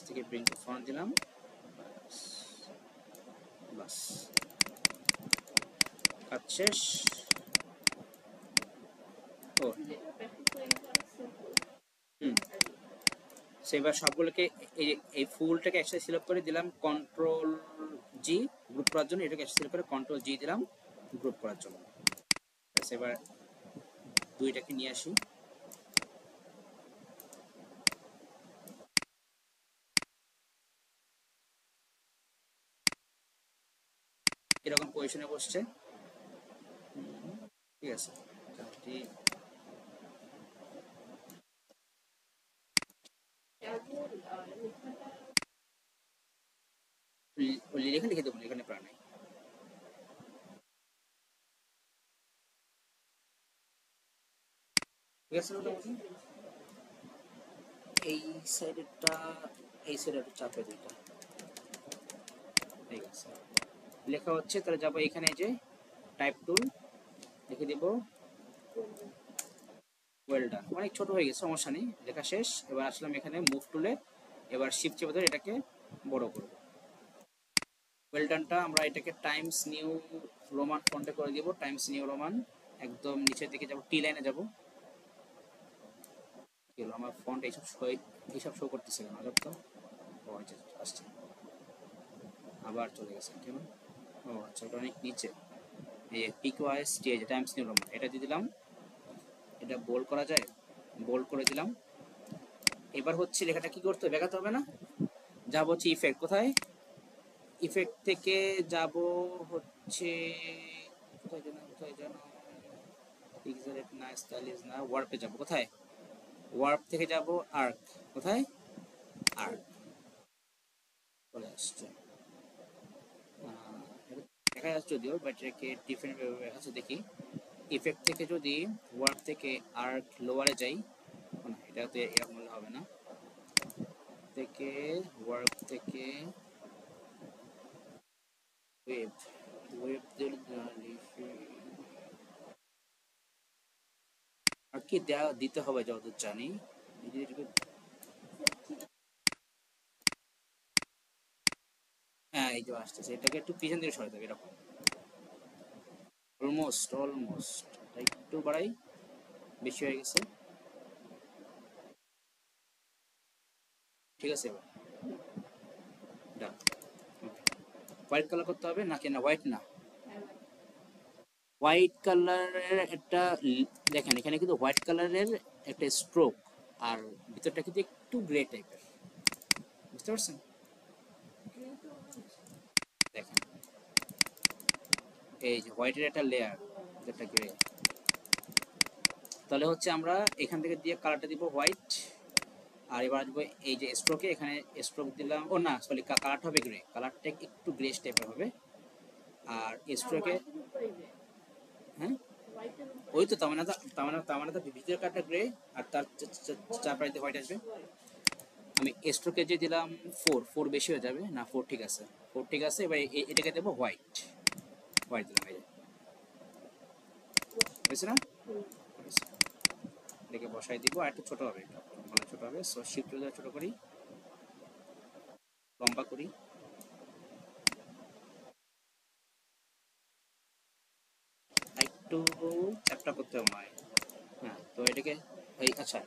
থেকে ব্রিং টু ফ্রন্ট দিলাম, বাস কাজ শেষ। ও হুম, সেবার সবগুলোকে এই ফুলটাকে একসাথে সিলেক্ট করে দিলাম কন্ট্রোল জি গ্রুপ করার জন্য, এটাকে সিলেক্ট করে কন্ট্রোল জি দিলাম গ্রুপ করার জন্য। এবার দুইটাকে নিয়ে আসি, এরকম পজিশনে বসছে, ঠিক আছে। লিখে লিখে দেবো, এখানে প্রাণ নেই। ঠিক আছে, মোটামুটি এই সাইডেরটা এই সাইডে একটু চাপে দুইটা, ঠিক আছে। লেখা হচ্ছে, তাহলে যাবো এখানে যে টাইপ টুল লিখে দিব ওয়েল ডান। অনেক ছোট হয়ে গেছে, সমস্যা নেই, লেখা শেষ। এবার আসলাম এখানে মুভ টুলে, এবার শিফট চেপে ধরে এটাকে বড় করব। ওয়েল ডানটা আমরা এটাকে টাইমস নিউ রোমান ফন্টে করে দিব, টাইমস নিউ রোমান। একদম নিচের দিকে যাব, টি লাইনে যাব। কি হলো, আমার ফন্ট এইসব শো করতেছে কেন, আজব তো। ও আচ্ছা, আসছে, আবার চলে গেছে কেন? ও আচ্ছা, এটা অনেক নিচে। এই পিকওয়াইজ টি, টাইমস নিউ রোমান, এটা দিয়ে দিলাম। এটা বোল্ড করা যায়, বোল্ড করে দিলাম। এবার হচ্ছে লেখাটা কি করতে হবে, দেখাতে হবে না? যাব হচ্ছে ইফেক্ট, কোথায় ইফেক্ট থেকে যাব হচ্ছে, কোথায় যেন পিক্সেলেট না, স্টাইলিশ না, ওয়ার্পে যাব। কোথায় ওয়ার্প থেকে যাব আর্ক, কোথায় আর্ক, চলে আসছে। দেখা যাচ্ছে যদিও, বাট এটাকে ডিফারেন্ট ভাবে দেখাচ্ছে, দেখি। ইফেক্ট থেকে যদি ওয়ার্প থেকে আর্ক লোয়ারে যাই, না এটাতে এরকম হলে হবে না, থেকে ওয়ার্ক থেকে ওয়েব, ওয়েব আর কি দিতে হবে যতদূর জানি। হ্যাঁ, এই যে আসতেছে, এটাকে একটু পিছন দিকে সরাতে হবে, এরকম অলমোস্ট একটু বাড়াই, বেশি হয়ে গেছে, ঠিক আছে। এবার ডান। হোয়াইট কালার করতে হবে নাকি, না হোয়াইট না, হোয়াইট কালারের একটা দেখেন এখানে কিন্তু হোয়াইট কালারের একটা স্ট্রোক, আর ভিতরটা কিন্তু একটু গ্রে টাইপের, বুঝতে পারছেন? দেখেন এই যে হোয়াইটের একটা লেয়ার, যেটা গ্রে। তাহলে হচ্ছে আমরা এখান থেকে দিয়ে কালারটা দিব হোয়াইট। আর এবার আসবো এই যে স্ট্রোকে, এখানে স্ট্রোক দিলাম, ও না সরি, কালারটা হবে গ্রে, কালারটা একটু গ্রেস টাইপের হবে। আর স্ট্রোকে, হ্যাঁ ওই তো তার মানে তো ভিতরের কালারটা গ্রে, আর তার চারপাশে হোয়াইট আসবে। আমি স্ট্রোকে যে দিলাম 4 বেশি হয়ে যাবে না, 4 ঠিক আছে, 4 ঠিক আছে। এবার এটাকে দেবো হোয়াইট, হোয়াইট দিলাম, এই যে হয়েছে না? এটাকে বসাই দিব, আর একটু ছোট হবে, এটা ভালো ছোট হবে। সো শিফট ছোট করি, লম্বা করি, একটু চ্যাপটা করতে হবে নয়। হ্যাঁ, তো এটাকে এই আচ্ছা,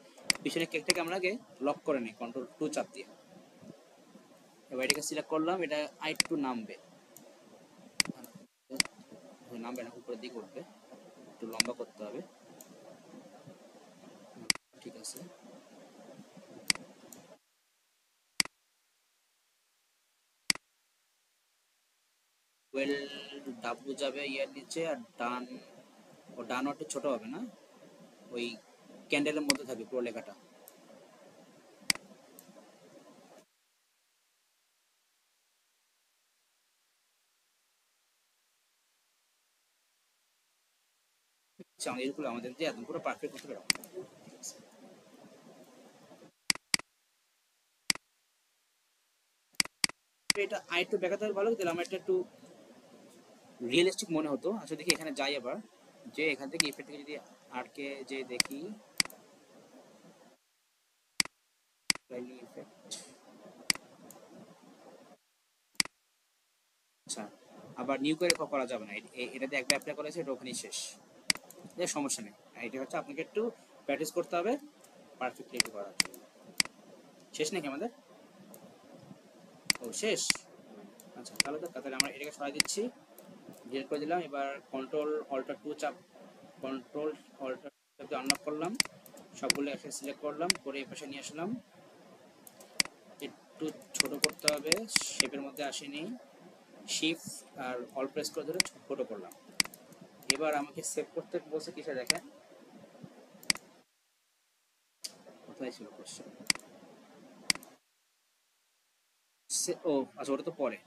পিছনে কেকটাকে আমরা আগে লক করে নিই Ctrl+2 চাপ দিয়ে। এবার এটাকে সিলেক্ট করলাম, এটা একটু নামবে, নামবে না, উপরের দিকে উঠবে, একটু লম্বা করতে হবে। ঠিক আছে, ওয়েল ডাব্লু যাবে ইয়ার নিচে, আর ডান একটু ছোট হবে না, ওই ক্যান্ডেলের মধ্যে থাকবে পুরো লেখাটা। আচ্ছা, এগুলো আমাদের যে একদম পুরো পারফেক্ট করতে পারবো। এটা আরেকটু দেখাতে ভালো, তাহলে আমার এটা একটু রিয়েলিস্টিক মনে হতো। আচ্ছা দেখি এখানে যাই আবার, যে এখান থেকে ইফেক্ট থেকে যদি আটকে যে দেখি ইফেক্ট, আচ্ছা আবার নিউ করে করা যাবে না, এটাতে একটা অ্যাপ্লাই করেছে, এটা ওখানেই শেষ, এর সমস্যা নেই। এটা হচ্ছে আপনাকে একটু প্র্যাকটিস করতে হবে পারফেক্টলি একটু করার জন্য। শেষ নাকি আমাদের? ও শেষ, আচ্ছা তাহলে আমরা এটাকে সরাই দিচ্ছি, ডিলিট করে দিলাম। এবার Ctrl+Alt+2 চাপ, Ctrl+Alt+2 আনলক করলাম, সবগুলো একসাথে সিলেক্ট করলাম, করে এই পাশে নিয়ে আসলাম, একটু ছোট করতে হবে, শেপের মধ্যে আসেনি, শিফট আর অল প্রেস করে ধরে ছোট করলাম। এবার আমাকে সেভ করতে বলছে কিসে দেখেন, কোথায় ছিল কোশ্চেন, ও আচ্ছা ওটা তো পরে,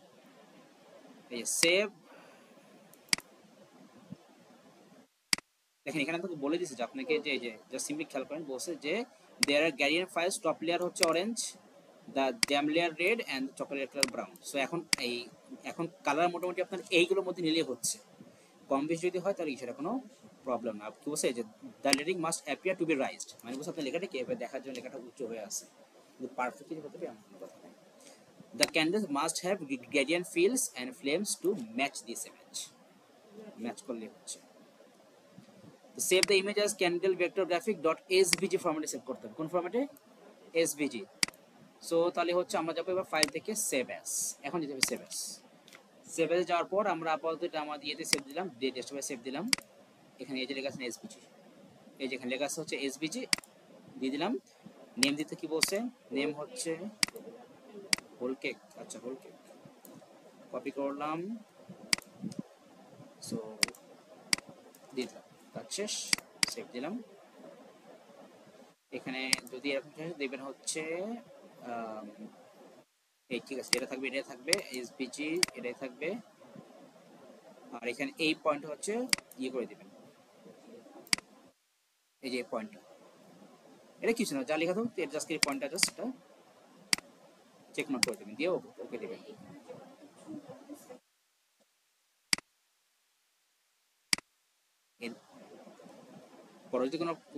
এই সেভ। দেখেন এখানে আপনাকে বলে দিয়েছে যে আপনাকে যে জাস্ট সিম্পলি খেয়াল করেন, বলছে যে দেয়ার আর গ্রেডিয়েন্ট ফাইলস, টপ লেয়ার হচ্ছে orange, the jam layer red and chocolate colour brown. So এখন কালার মোটামুটি আপনার এইগুলোর মধ্যে নিলে হচ্ছে, কম বেশি যদি হয় তাহলে সেটা কোনো প্রবলেম না। কি বলছে যে the lading must appear to be raised, মানে বলছে আপনার লেখাটা কি এবার দেখার জন্য লেখাটা উচ্চ হয়ে আছে, কিন্তু পারফেক্টলি হতে হবে এমন কোনো কথা নেই। The candles must have gradient fills and flames to match this image, match করলে হচ্ছে। Save the image as candle vector graphic dot SVG ফরম্যাটে সেভ করতে হবে। কোন ফরম্যাটে? এসভিজি। সো তাহলে হচ্ছে আমরা যাবো এবার ফাইল থেকে সেভ অ্যাজ, এখন যেতে হবে সেভ অ্যাজ। সেভ অ্যাজে যাওয়ার পর আমরা আপাতত এটা আমাদের ইয়েতে সেভ দিলাম, ডেস্কটপে সেভ দিলাম। এখানে এই যে লেখা আছে এসভিজি, এই যেখানে লেখা আছে হচ্ছে এসভিজি, দিয়ে দিলাম। নেম দিতে কি বলছে, নেম হচ্ছে হোল কেক, আচ্ছা হোল কেক, কপি করলাম, সো দিয়ে দিলাম, কাজ শেষ, সেভ দিলাম। এখানে যদি এরকম দেখবেন হচ্ছে এই ঠিক আছে, এটা থাকবে, এটা থাকবে এসবিজি, এটাই থাকবে। আর এখানে এই পয়েন্ট হচ্ছে ইয়ে করে দিবেন, এই যে পয়েন্টটা, এটা কিছু না, যা লেখা থাকুক এটা জাস্ট এই পয়েন্টটা জাস্ট এটা চেক মার্ক করে দেবেন, দিয়ে ওকে দেবেন। পরে যদি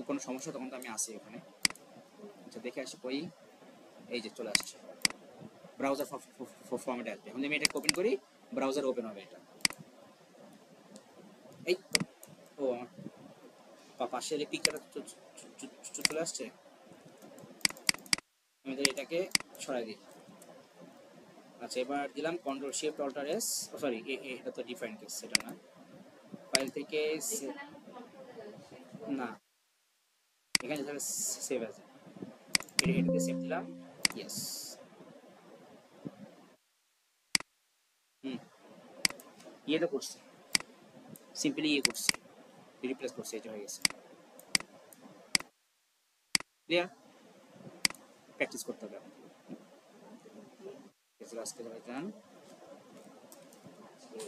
কোনো সমস্যা তখন তো আমি আসি ওখানে। আচ্ছা দেখে আসি কই, এই যে চলে আসছে, ব্রাউজার ফরম্যাটে আসবে। এখন আমি এটা ওপেন করি, ব্রাউজার ওপেন হবে এটা। এই ও পাশের এই পিকচারটা চলে আসছে, আমি এটাকে সরাই দিই। আচ্ছা এবার দিলাম Ctrl+Shift+Alt+S, সরি এটা তো ডিফারেন্ট কেস, সেটা না, ফাইল থেকে না, এখানে যেটা সেভ আছে এটাতে সেভ দিলাম, ইয়েস। হুম, ইয়ে তো করছি, সিম্পলি ইয়ে করছি, রিপ্লেস করছি, এটা হয়ে গেছে। ক্লিয়ার? প্র্যাকটিস করতে হবে আপনাকে। আজকে